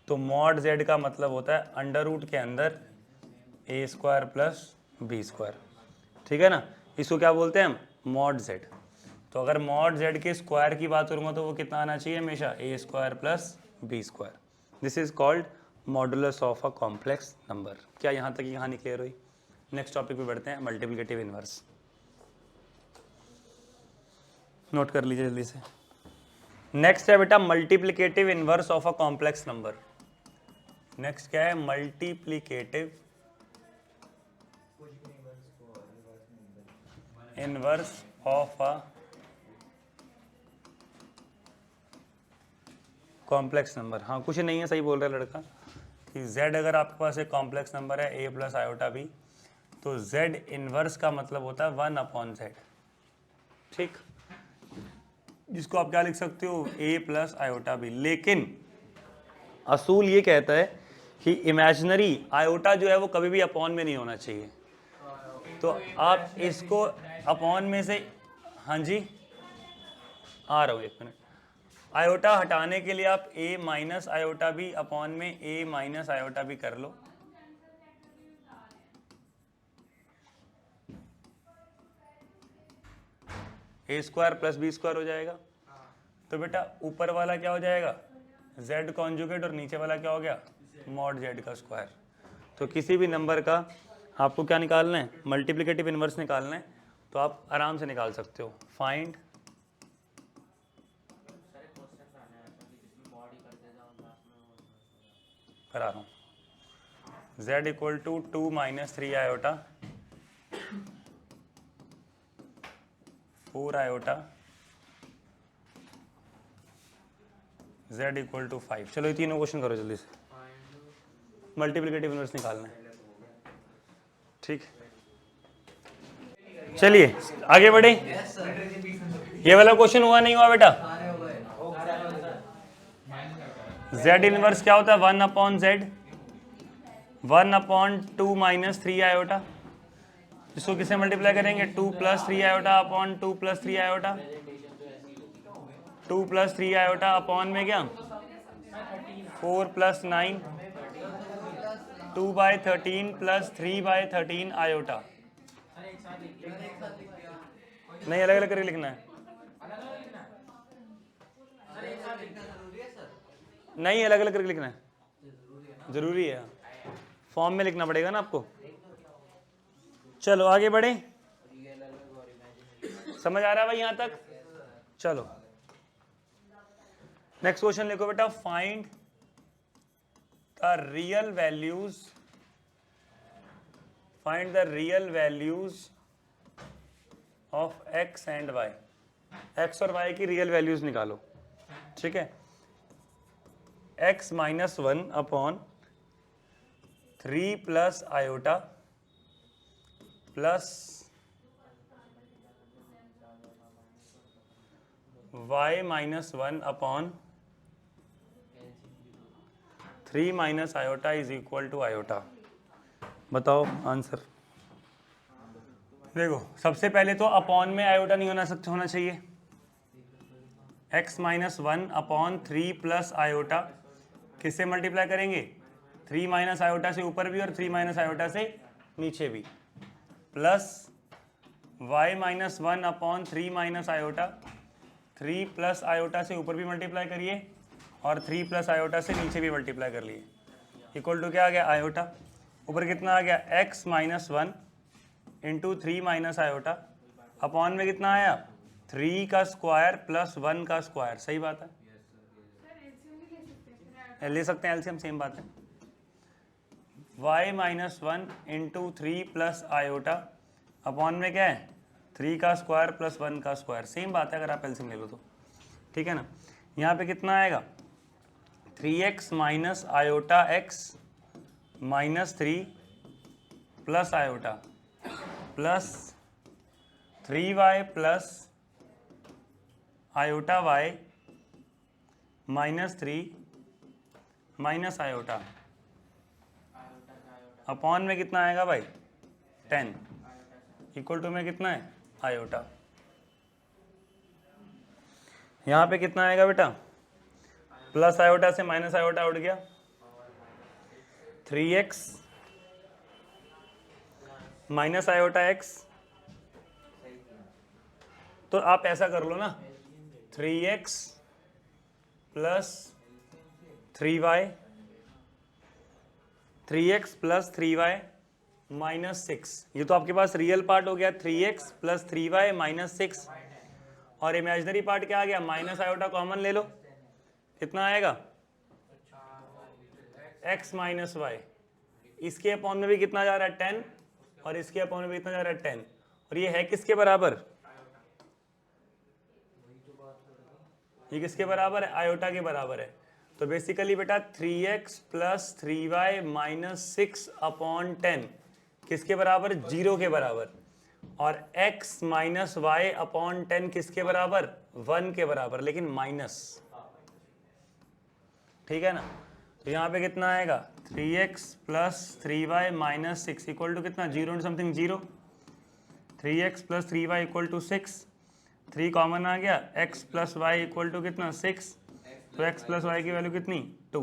A: तो मॉड z का मतलब होता है अंडर रूट के अंदर a square plus b square, ठीक है ना। इसको क्या बोलते हैं हम, मॉड z। तो अगर मॉड z के स्क्वायर की बात करूंगा तो वो कितना आना चाहिए, हमेशा a square plus b square. This is called modulus of a complex number. क्या यहाँ तक की कहानी क्लियर हुई। नेक्स्ट टॉपिक पे बढ़ते हैं, मल्टीप्लिकेटिव इनवर्स। नोट कर लीजिए जल्दी से। नेक्स्ट है बेटा multiplicative inverse of a complex number. Next क्या है, multiplicative inverse of a complex number. हाँ कुछ नहीं है, सही बोल रहा है लड़का कि z अगर आपके पास एक कॉम्प्लेक्स नंबर है a प्लस आयोटा b, तो z इनवर्स का मतलब होता है 1/z, ठीक, जिसको आप क्या लिख सकते हो, a प्लस आयोटा b। लेकिन असूल ये कहता है कि इमेजिनरी आयोटा जो है वो कभी भी अपॉन में नहीं होना चाहिए। तो आप इसको अपॉन में से, हाँ जी आ रहा हूँ एक मिनट, आयोटा हटाने के लिए आप a minus iota b upon में a माइनस आयोटा b कर लो। a square plus b square हो जाएगा। तो बेटा ऊपर वाला क्या हो जाएगा, z कॉन्जुगेट, और नीचे वाला क्या हो गया, मॉड z का स्क्वायर। तो किसी भी नंबर का आपको क्या निकालना है, मल्टीप्लिकेटिव इनवर्स निकालना है, तो आप आराम से निकाल सकते हो। फाइंड करा रहा हूँ, z equal to 2 minus 3 iota 4 iota z equal to 5। चलो ये तीनों क्वेश्चन करो जल्दी से, मल्टीप्लिकेटिव इनवर्स निकालना है। ठीक, चलिए आगे बढ़े। ये वाला क्वेश्चन हुआ नहीं हुआ बेटा? z इनवर्स क्या होता है? 1 upon z, 1 upon 2 minus 3 iota, इसको किसे मल्टीप्लाई करेंगे? 2 plus 3 iota upon 2 plus 3 iota, 2 plus 3 iota upon में क्या 4 plus 9, 2 by 13 plus 3 by 13 iota. नहीं, अलग अलग करके लिखना है। नहीं, अलग अलग करके लिखना है, जरूरी है, फॉर्म में लिखना पड़ेगा ना आपको। चलो आगे बढ़े, समझ आ रहा है भाई यहां तक? चलो नेक्स्ट क्वेश्चन लिखो बेटा, find the real values, find the real values of x and y, x और y की रियल वैल्यूज निकालो। ठीक है, x minus 1 upon 3 plus iota plus y minus 1 upon 3 minus iota is equal to iota. बताओ answer. देखो सबसे पहले तो अपॉन में आयोटा नहीं होना चाहिए। x minus 1 upon 3 plus iota किससे मल्टीप्लाई करेंगे? 3 माइनस आयोटा से ऊपर भी और 3 माइनस आयोटा से नीचे भी, plus y minus 1 upon 3 minus iota, 3 plus iota से ऊपर भी मल्टीप्लाई करिए और 3 प्लस आयोटा से नीचे भी मल्टीप्लाई कर लिए, इक्वल टू क्या आ गया? आयोटा। ऊपर कितना आ गया? x minus 1 into 3 minus iota, upon में कितना आया? 3 का स्क्वायर प्लस 1 का स्क्वायर। सही बात है, ले सकते हैं एलसीएम, सेम बात है। y minus 1 into 3 plus iota, upon में क्या है? 3 का स्क्वायर प्लस 1 का स्क्वायर। सेम बात है अगर आप एलसीएम ले लो तो। ठीक है ना, यहाँ पे कितना आएगा? 3x minus iota x minus 3 plus iota plus 3y plus iota y minus 3 minus iota, upon में कितना आएगा भाई? 10, इक्वल टू में कितना है? आयोटा। यहाँ पे कितना आएगा बेटा? प्लस आयोटा से माइनस आयोटा उठ गया, 3x माइनस आयोटा x। तो आप ऐसा कर लो ना, 3x plus 3y, 3x plus 3y minus 6। ये तो आपके पास रियल पार्ट हो गया, 3x प्लस 3y माइनस 6, और इमेजिनरी पार्ट क्या आ गया? माइनस आयोटा कॉमन ले लो, कितना आएगा? x minus y। इसके अपॉन में भी कितना जा रहा है? 10, और इसके अपॉन में भी कितना जा रहा है? 10, और ये है किसके बराबर? ये किसके बराबर है? आयोटा के बराबर है। तो बेसिकली बेटा 3x plus 3y minus 6 upon 10 किसके बराबर? 0 के बराबर। और x माइनस वाई अपॉन 10 किसके बराबर? 1 के बराबर, लेकिन माइनस। ठीक है ना, तो यहाँ पे कितना आएगा? 3x plus 3y minus 6 equal to कितना? 0 into something 0। 3x plus 3y equal to 6, 3 common आ गया, x plus Y equal to कितना? 6। तो x प्लस वाई की वैल्यू कितनी? 2।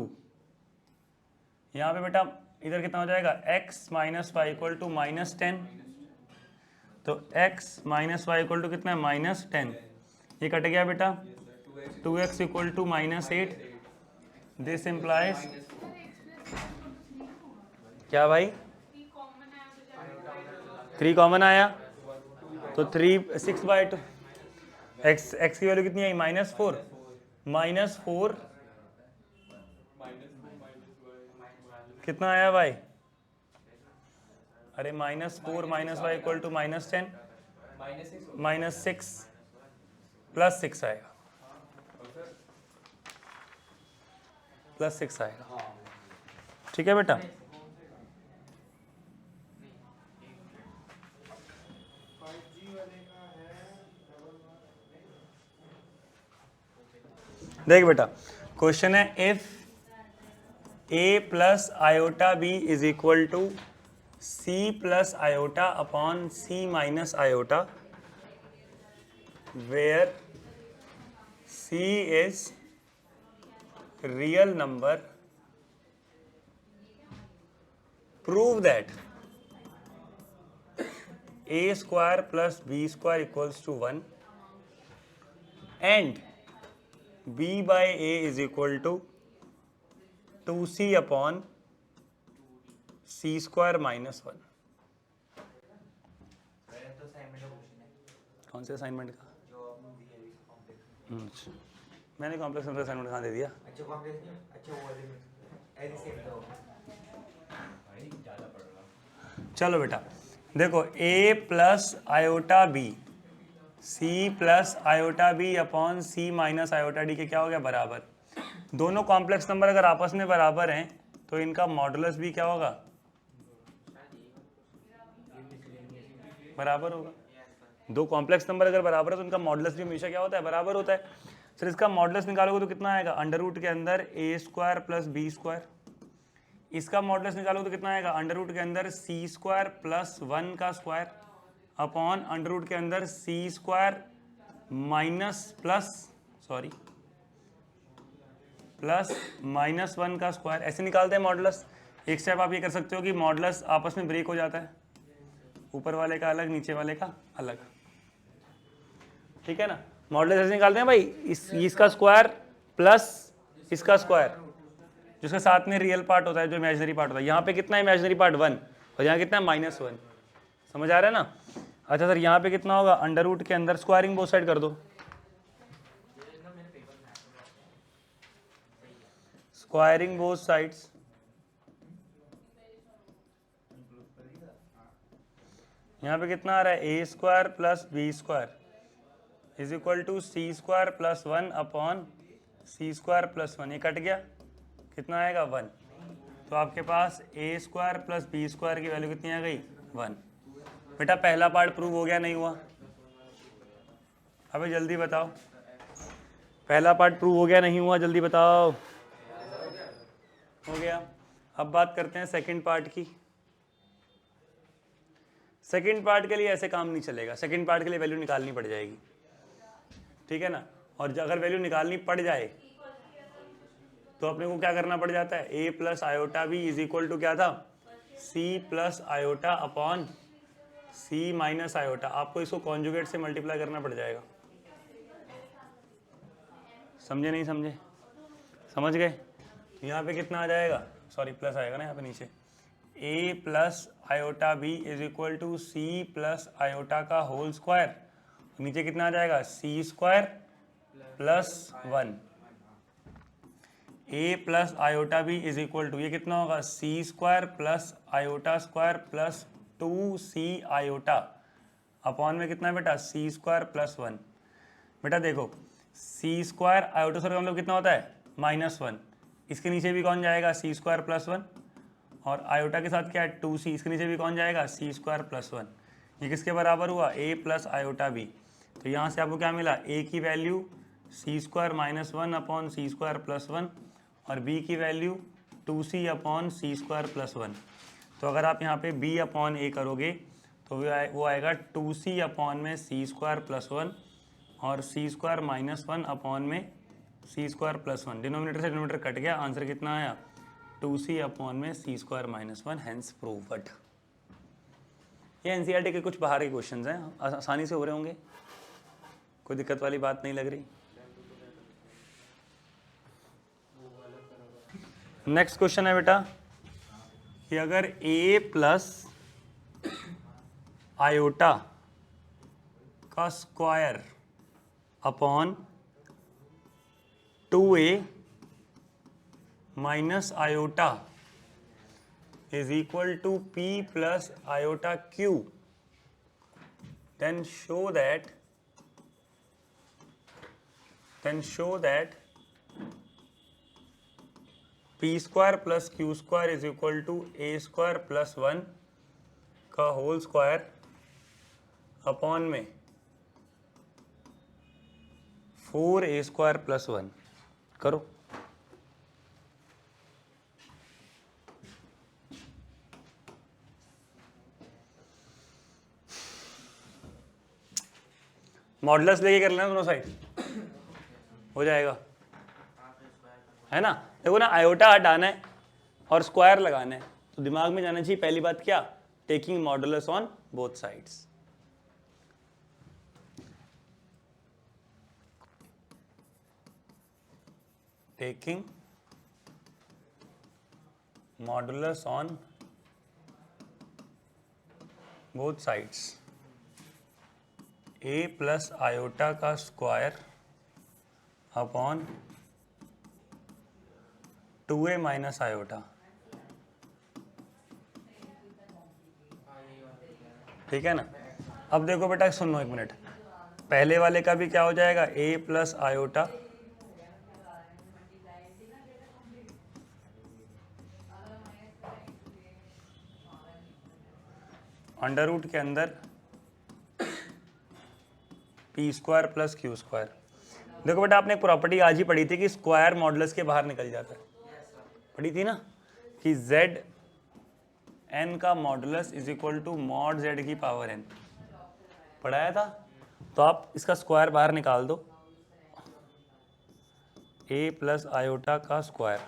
A: यहाँ पे बेटा इधर कितना हो जाएगा? x minus y equal to minus 10। तो x minus y equal to कितना है? माइनस 10। ये कट गया बेटा, 2x equal to minus 8। This implies क्या भाई? 3 कॉमन आया, तो 6 बाई 2, x की वैल्यू कितनी आई? -4। -4 कितना आया y? अरे -4 माइनस वाई इक्वल टू -10 -6 +6 आएगा, +6 आएगा। ठीक है बेटा, देख बेटा क्वेश्चन है if a plus iota b is equal to c plus iota upon c minus iota where c is real number, prove that a square plus b square equals to 1 and b by a is equal to 2c upon c square minus 1।
C: तो assignment का question है
A: कौन से assignment का?
C: जो आपने दिया है कॉम्प्लेक्स।
A: अच्छा, मैंने कॉम्प्लेक्स नंबर असाइनमेंट कहाँ दे दिया?
C: अच्छा कॉम्प्लेक्स नहीं, अच्छा वो वाले में एज सेम तो
A: चलो बेटा देखो a plus iota b c plus iota b upon c minus iota d के क्या हो गया? बराबर। दोनों कॉम्प्लेक्स नंबर अगर आपस में बराबर हैं तो इनका मॉडुलस भी क्या होगा? बराबर होगा। दो कॉम्प्लेक्स नंबर अगर बराबर है तो उनका मॉडुलस भी हमेशा क्या होता है? बराबर होता है। सर इसका मॉडुलस निकालोगे तो कितना आएगा? अंडर रूट के अंदर a square plus b square. इसका मॉडुलस निकालोगे तो कितना आएगा? अंडर रूट के अंदर c स्क्वायर प्लस 1 का स्क्वायर अपॉन अंडर रूट के अंदर c स्क्वायर माइनस -1 का स्क्वायर। ऐसे निकालते हैं मॉडुलस। एक स्टेप आप ये कर सकते हो कि मॉडुलस आपस में ब्रेक हो जाता है, ऊपर वाले का अलग नीचे वाले का अलग। ठीक है ना, मॉडुलस ऐसे निकालते हैं भाई, इसका स्क्वायर प्लस इसका स्क्वायर, जिसके साथ में रियल पार्ट होता है, जो इमेजिनरी पार्ट होता है। यहाँ पे कितना है इमेजिनरी पार्ट? 1, और यहाँ कितना है? -1। समझ आ रहा है ना? अच्छा सर यहाँ पे कितना होगा? अंडर रूट के अंदर स्क्वायरिंग बोथ साइड कर दो, स्क्वायरिंग बोथ साइड्स। यहाँ पे कितना आ रहा है? a square plus b square is equal to c square plus 1 upon c square plus 1। ये कट गया, कितना आएगा? 1। तो आपके पास a square plus b square की वैल्यू कितनी आ गई? 1। बेटा पहला पार्ट प्रूव हो गया नहीं हुआ? अबे जल्दी बताओ, पहला पार्ट प्रूव हो गया नहीं हुआ? जल्दी बताओ। हो गया। अब बात करते हैं सेकंड पार्ट की। सेकंड पार्ट के लिए ऐसे काम नहीं चलेगा। सेकंड पार्ट के लिए वैल्यू निकालनी पड़ जाएगी, ठीक है ना? और अगर वैल्यू निकालनी पड़ जाए तो अपने को क्या करना पड़ जाता है? a plus iota b is equal to क्या था? c plus iota upon c minus iota. आपको इसको कॉन्जुगेट से मल्टीप्लाई करना पड़ जाएगा। समझे नहीं समझे? समझ गए? यहाँ पे कितना आ जाएगा? सॉरी प्लस आएगा ना यहाँ पे नीचे। a plus iota b is equal to c plus iota का होल स्क्वायर। नीचे कितना आ जाएगा? c square plus 1। a plus iota b is equal to, ये कितना होगा? c square plus iota square plus 2c iota upon में कितना है बेटा? c square plus 1। बेटा देखो c स्क्वायर आयोटा स्क्वायर का मतलब कितना होता है? -1। इसके नीचे भी कौन जाएगा? c square plus 1। और आयोटा के साथ क्या है? 2c। इसके नीचे भी कौन जाएगा? c square plus 1। ये किसके बराबर हुआ? a plus iota b। तो यहाँ से आपको क्या मिला? a की value c square minus 1 upon c square plus 1 और b की value 2c upon c square plus 1। तो अगर आप यहाँ पे b अपॉन a करोगे तो वो आएगा 2c अपॉन में c स्क्वायर प्लस 1 और c स्क्वायर माइनस 1 अपॉन में c स्क्वायर प्लस 1। डिनोमिनेटर से डिनोमिनेटर कट गया, आंसर कितना आया? 2c अपॉन में c square minus 1, hence proved. ये एनसीईआरटी के कुछ बाहर के क्वेश्चंस हैं, आसानी से हो रहे होंगे, कोई दिक्कत वाली बात नहीं लग रही। नेक्स्ट क्वेश्चन है बेटा कि अगर a प्लस आयोटा का square upon 2a minus iota is equal to P plus iota Q, then show that P square plus Q square is equal to A square plus 1 का whole square upon में 4A square plus 1 करो। Modulus लेके कर लेना दोनों side, हो जाएगा, है ना। देखो ना, आयोटा हटाना है और स्क्वायर लगाना है, तो दिमाग में जाना चाहिए पहली बात क्या, taking modulus on both sides. Taking modulus on both sides, a plus iota का square upon 2a minus iota, ठीक है ना। अब देखो बेटा, सुनो एक मिनट, पहले वाले का भी क्या हो जाएगा, a plus iota under root के अंदर p square plus Q square. देखो बेटा, आपने एक प्रॉपर्टी आज ही पढ़ी थी कि स्क्वायर मॉडुलस के बाहर निकल जाता है, पढ़ी थी ना, कि जेड एन का modulus is equal to mod z की पावर एन, पढ़ाया था। तो आप इसका स्क्वायर बाहर निकाल दो, ए प्लस आयोटा का स्क्वायर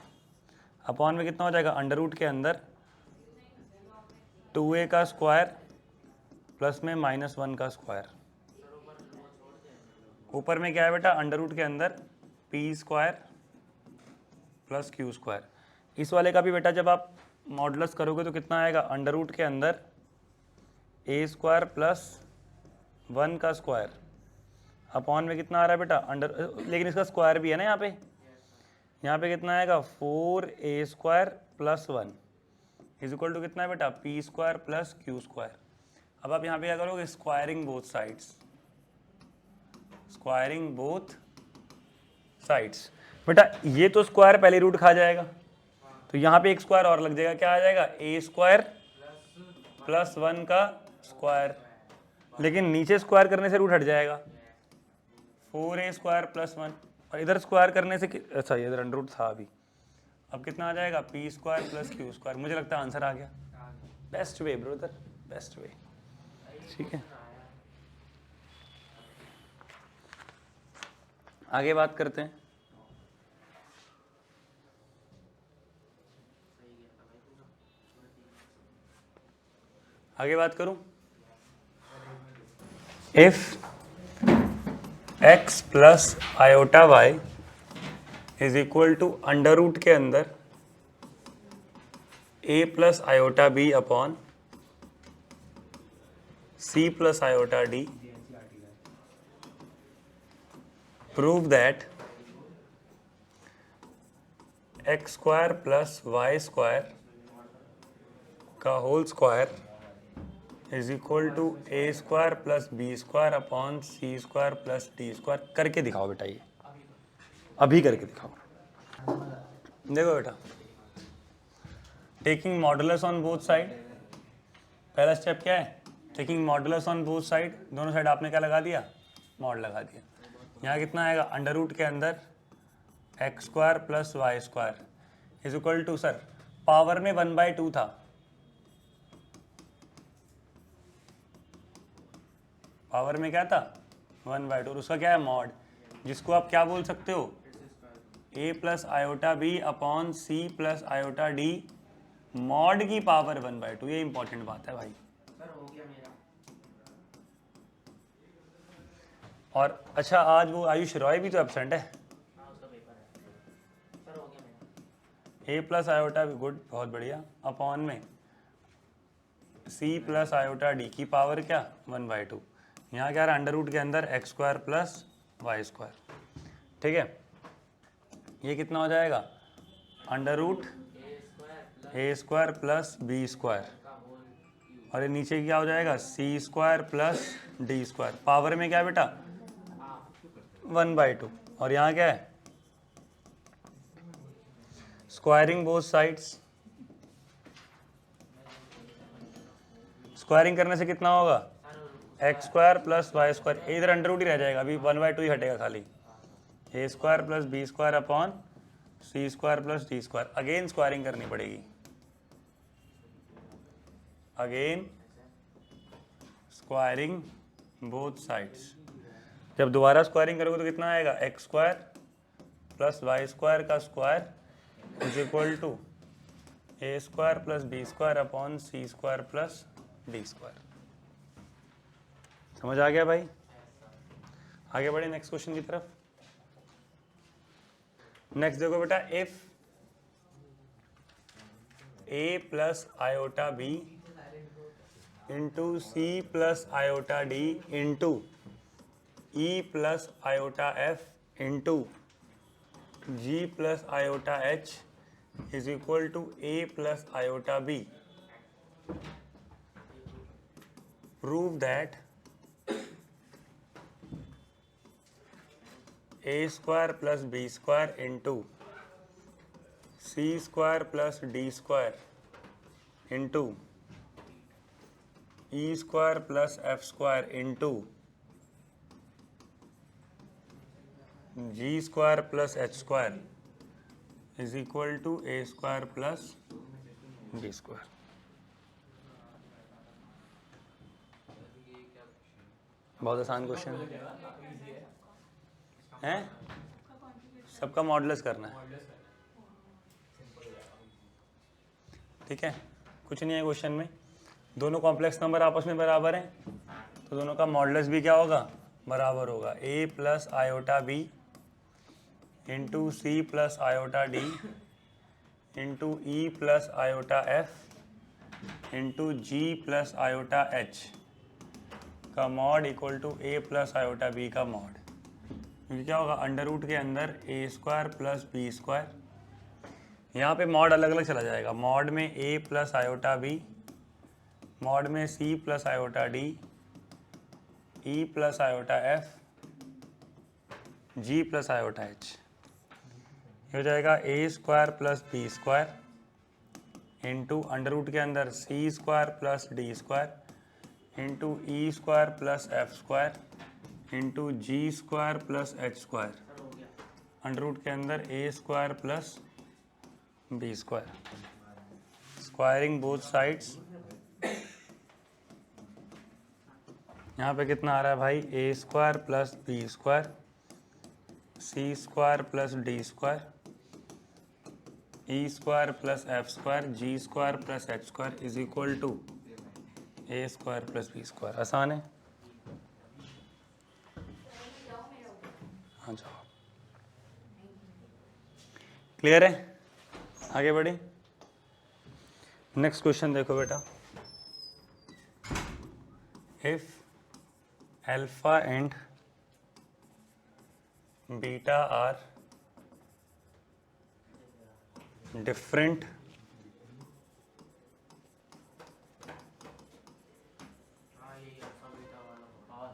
A: अपॉन में कितना हो जाएगा, अंडर रूट के अंदर 2a का स्क्वायर प्लस में -1 का स्क्वायर, ऊपर में क्या है बेटा, अंडर रूट के अंदर p square plus Q square. इस वाले का भी बेटा जब आप मॉडुलस करोगे तो कितना आएगा, अंडर रूट के अंदर ए स्क्वायर प्लस 1 का स्क्वायर अपॉन में कितना आ रहा है बेटा, अंडर, लेकिन इसका स्क्वायर भी है ना यहाँ पे कितना आएगा, 4a square plus 1 is equal to कितना है बेटा, p square plus Q square. अब आप यहाँ पे क्या करोगे, squaring both sides, squaring both sides. बेटा ये तो स्क्वायर पहले रूट खा जाएगा, तो यहाँ पे एक स्क्वायर और लग जाएगा, क्या आ जाएगा, ए स्क्वायर प्लस 1 का स्क्वायर, लेकिन नीचे स्क्वायर करने से रूट हट जाएगा, 4a स्क्वायर प्लस 1, और इधर स्क्वायर करने से, अच्छा इधर अंडर रूट था अभी, अब कितना आ जाएगा, P square plus Q square. मुझे लगता है आंसर आ गया, best way brother, best way, ठीक है। आगे बात करते हैं, आगे बात करूं, if x plus iota y is equal to under root के अंदर a plus iota b upon c plus iota d, prove that x square plus Y square का whole square is equal to A square plus B square upon C square plus D square. करके दिखाओ बेटा, ये अभी करके दिखाओ। देखो बेटा, taking modulus on both side, पहला स्टेप क्या है, taking modulus on both side, दोनों साइड आपने क्या लगा दिया, मॉड लगा दिया। यहाँ कितना आएगा, अंडर रूट के अंदर x square plus Y square is equal to, sir power में 1/2 था, पावर में क्या था 1/2, उसका क्या है मॉड, जिसको आप क्या बोल सकते हो, a plus iota b upon c plus iota d mod की पावर 1/2। ये इंपॉर्टेंट बात है भाई।
B: सर हो गया मेरा।
A: और अच्छा, आज वो आयुष रॉय भी तो एब्सेंट है।
B: हाँ उसका पेपर है। सर हो गया मेरा।
A: a प्लस आयोटा भी, गुड, बहुत बढ़िया, अपॉन में c प्लस आयोटा डी की पावर क्या 1/2। यहाँ क्या रहा, अंडर रूट के अंदर x square plus Y square, ठीक है। ये कितना हो जाएगा, under root A square plus B square, और ये नीचे क्या हो जाएगा C square plus D square. Power में क्या बेटा 1/2, और यहाँ क्या है स्क्वायरिंग बोथ साइड्स। स्क्वायरिंग करने से कितना होगा X square plus Y square, इधर अंडर रूट ही रह जाएगा, अभी 1/2 ही हटेगा खाली। A square plus B square upon C square plus D square. Again squaring करनी पड़ेगी, अगेन स्क्वायरिंग बोथ साइड्स। जब दोबारा स्क्वायरिंग करोगे तो कितना आएगा X square plus Y square का square is equal to A square plus B square upon C square plus D square. समझ आ गया भाई? आगे बढ़े नेक्स्ट क्वेश्चन की तरफ। नेक्स्ट देखो बेटा, if a plus iota B into C plus iota D into E plus iota F into ji plus iota h is equal to A plus iota b, prove that a square plus B square into c square plus D square into E square plus F square into ji square plus H square is equal to A square plus B square. बहुत आसान question है, सबका modulus करना है, ठीक है। कुछ नहीं है क्वेश्चन में, दोनों कॉम्प्लेक्स नंबर आपस में बराबर हैं तो दोनों का मॉडुलस भी क्या होगा बराबर होगा। A plus iota B into C plus iota D into E plus iota F into ji plus iota H का mod equal to A plus iota B का मॉड। क्योंकि क्या होगा अंडर रूट के अंदर A square plus B square, यहाँ पे mod अलग अलग चला जाएगा। मॉड में A plus iota B, mod में C plus iota D, E plus iota F, G plus iota H. ये हो जाएगा A square plus B square into under root के अंदर C square plus D square into ई square plus F square into जी square plus H square, under root के अंदर A square plus B square. Squaring both sides, यहाँ पे कितना आ रहा है भाई A square plus B square, C square plus D square, E square plus F square, G square plus H square is equal to A square plus B square. आसान है, हाँ जाओ, क्लियर है? आगे बढ़ी, नेक्स्ट क्वेश्चन देखो बेटा, if alpha and beta are different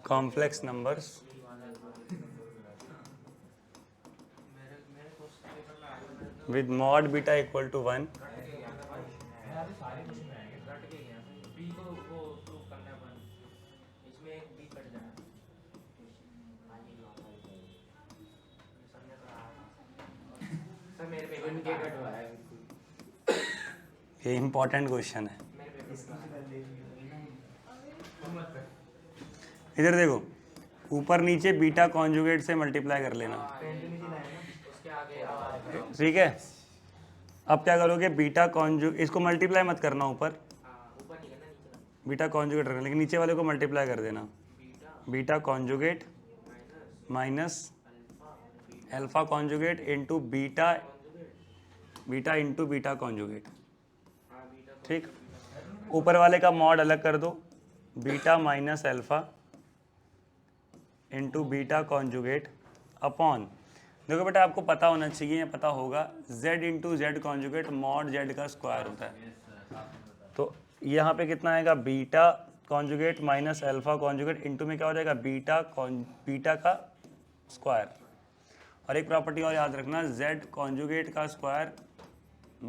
A: complex numbers with mod beta equal to 1, ये इंपॉर्टेंट क्वेश्चन है। इधर देखो, ऊपर नीचे बीटा कॉन्जुगेट से मल्टीप्लाई कर लेना, ठीक है। अब क्या करोगे, बीटा कॉन्जुगेट, इसको मल्टीप्लाई मत करना ऊपर, बीटा कॉन्जुगेट रखना, लेकिन नीचे वाले को मल्टीप्लाई कर देना। Beta conjugate minus alpha conjugate into beta, beta into beta conjugate, ठीक। ऊपर वाले का मॉड अलग कर दो, beta minus alpha into beta conjugate upon देखो बेटा आपको पता होना चाहिए, या पता होगा, z into Z conjugate mod z का स्क्वायर होता है। तो यहाँ पे कितना आएगा, beta conjugate minus alpha conjugate into में क्या हो जाएगा, बीटा का स्क्वायर। और एक प्रॉपर्टी और याद रखना, z कॉन्जुगेट का स्क्वायर,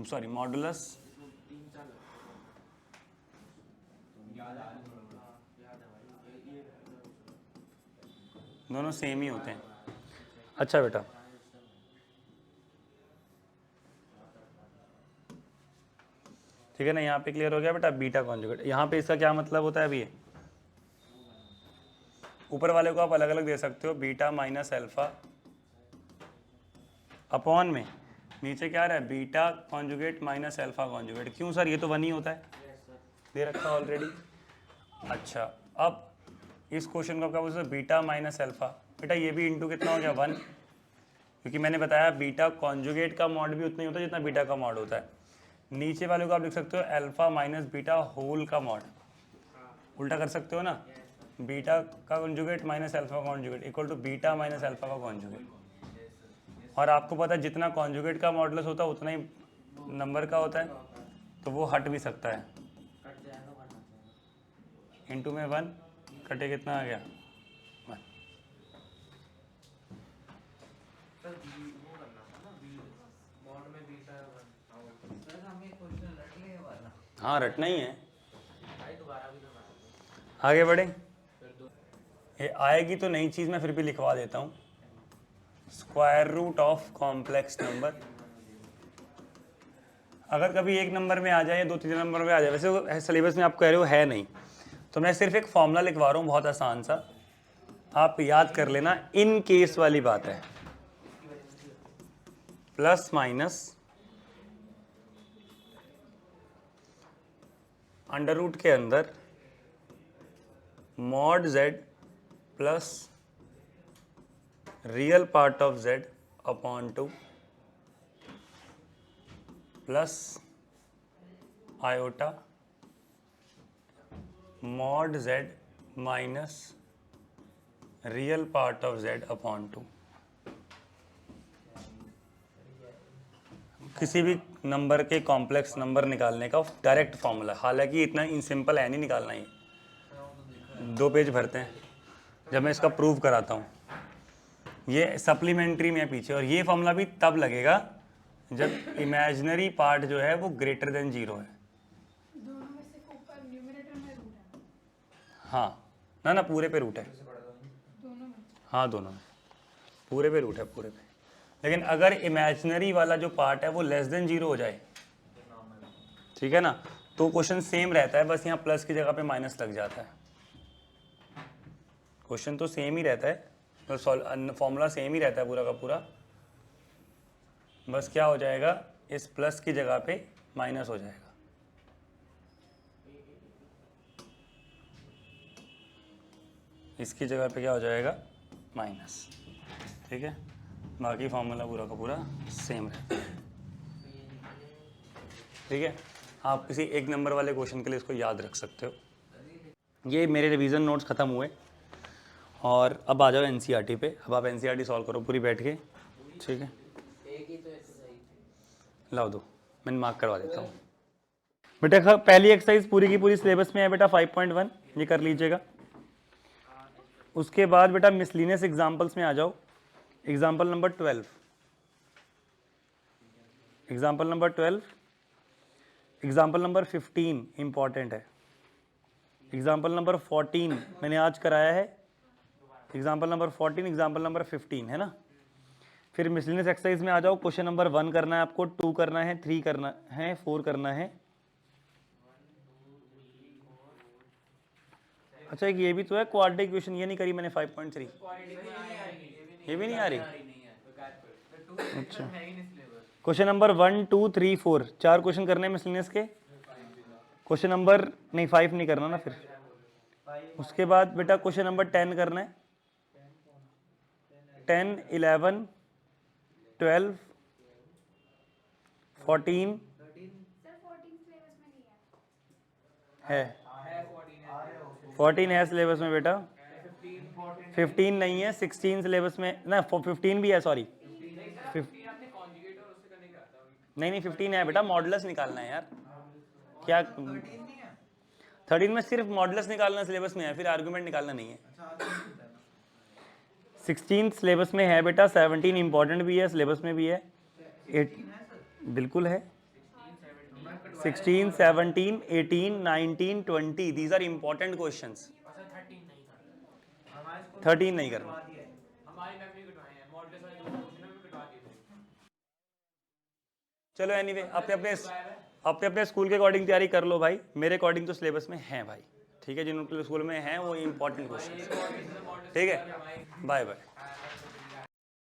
A: सॉरी मॉडुलस, दोनों सेम ही होते हैं। अच्छा बेटा, ठीक है ना, यहाँ पे क्लियर हो गया बेटा बीटा कॉन्जुगेट। यहाँ पे इसका क्या मतलब होता है अभी, ऊपर वाले को आप अलग अलग दे सकते हो, बीटा माइनस अल्फा अपॉन में नीचे क्या आ रहा है, beta conjugate minus alpha conjugate. क्यों सर, ये तो 1 ही होता है, दे रखा है ऑलरेडी। अच्छा, अब इस क्वेश्चन को आप क्या बोलते हो, बीटा माइनस अल्फा। बेटा ये भी इंटू कितना हो गया, 1, क्योंकि मैंने बताया बीटा कॉन्जुगेट का मॉड भी उतना ही होता है जितना बीटा का मॉड होता है। नीचे वाले को आप लिख सकते हो अल्फा माइनस बीटा होल का मॉड, उल्टा कर सकते हो ना, बीटा का conjugate minus alpha conjugate equal to beta minus alpha का कॉन्जुगेट। और आपको पता है जितना कॉन्जुगेट का मॉडुलस होता है उतना ही नंबर का होता है, तो वो हट भी सकता है। इंटू में 1 कटे कितना आ गया, 1। हाँ रटना ही है। आगे बढ़े, ये आएगी तो नई चीज़ मैं फिर भी लिखवा देता हूँ, square root of complex number. अगर कभी एक नंबर में आ जाए या 2-3 नंबर में आ जाए, वैसे सिलेबस में आप कह रहे हो है नहीं, तो मैं सिर्फ एक फॉर्मूला लिखवा रहा हूँ बहुत आसान सा, आप याद कर लेना, इन केस वाली बात है, प्लस माइनस अंडर रूट के अंदर mod z plus real part of z upon 2 plus iota mod z minus real part of z upon 2। किसी भी नंबर के कॉम्प्लेक्स नंबर निकालने का डायरेक्ट फॉर्मूला, हालांकि इतना इन सिंपल है नहीं निकालना, ही 2 पेज भरते हैं जब मैं इसका प्रूव कराता हूँ। ये सप्लीमेंट्री में है पीछे, और ये फॉर्मूला भी तब लगेगा जब इमेजिनरी पार्ट जो है वो ग्रेटर देन 0 है।
D: दोनों में से ऊपर न्यूमरेटर में रूट है।
A: हाँ ना पूरे पे रूट है,
D: दोनों में।
A: हाँ दोनों में पूरे पे रूट है, पूरे पे। लेकिन अगर इमेजिनरी वाला जो पार्ट है वो लेस देन 0 हो जाए, ठीक है ना, तो क्वेश्चन सेम रहता है, बस यहाँ प्लस की जगह पे माइनस लग जाता है। क्वेश्चन तो सेम ही रहता है, तो फॉर्मूला सेम ही रहता है पूरा का पूरा, बस क्या हो जाएगा, इस प्लस की जगह पे माइनस हो जाएगा। इसकी जगह पे क्या हो जाएगा, माइनस, ठीक है। बाकी फॉर्मूला पूरा का पूरा सेम रहता है, ठीक है। आप किसी एक नंबर वाले क्वेश्चन के लिए इसको याद रख सकते हो। ये मेरे रिवीजन नोट्स ख़त्म हुए, और अब आ जाओ एनसीईआरटी पे। अब आप एनसीईआरटी सॉल्व करो पूरी बैठ के, ठीक है। लाओ दो, मैंने मार्क करवा देता हूँ बेटा। पहली एक्सरसाइज पूरी की पूरी सिलेबस में है बेटा 5.1, ये कर लीजिएगा। उसके बाद बेटा मिसलिनियस एग्जाम्पल्स में आ जाओ। Example number 12, example number 12, example number 15 important है, एग्जाम्पल नंबर 14 मैंने आज कराया है, एग्जाम्पल नंबर 14, एग्जाम्पल नंबर 15 है ना। फिर मिसलिनियस एक्सरसाइज में आ जाओ। क्वेश्चन नंबर 1 करना है आपको, 2 करना है, 3 करना है, 4 करना है। अच्छा एक ये भी तो है क्वाड्रेटिक इक्वेशन, ये नहीं करी मैंने 5.3, ये भी नहीं आ रही। अच्छा क्वेश्चन नंबर 1, 2, 3, 4 4 क्वेश्चन करने हैं मिसलिनियस के। क्वेश्चन नंबर नहीं 5 नहीं करना ना फिर। उसके बाद बेटा क्वेश्चन नंबर 10 करना है, 10, 11, 12, 14 है, 14 है सिलेबस में बेटा, 15 नहीं है, 16 सिलेबस में ना, 15 भी है, सॉरी नहीं 15 है बेटा, मॉडुलस निकालना है यार। क्या 13 में सिर्फ मॉडुलस निकालना सिलेबस में है, फिर आर्गुमेंट निकालना नहीं है। 16 सिलेबस में है बेटा, 17 इंपॉर्टेंट भी है, सिलेबस में भी है, 8 बिल्कुल है। 16, 17, 18, 19, 20 दीज आर इंपॉर्टेंट क्वेश्चंस। 13 नहीं करना।
B: हमारी मैम ने कटवाए हैं, मॉडल वाले 2 क्वेश्चन भी कटवा दिए थे।
A: चलो एनीवे अपने अपने स्कूल के अकॉर्डिंग तैयारी कर लो भाई, मेरे अकॉर्डिंग तो सिलेबस में है भाई, ठीक है, जिन स्कूल में है वो इंपॉर्टेंट क्वेश्चन, ठीक है, बाय बाय।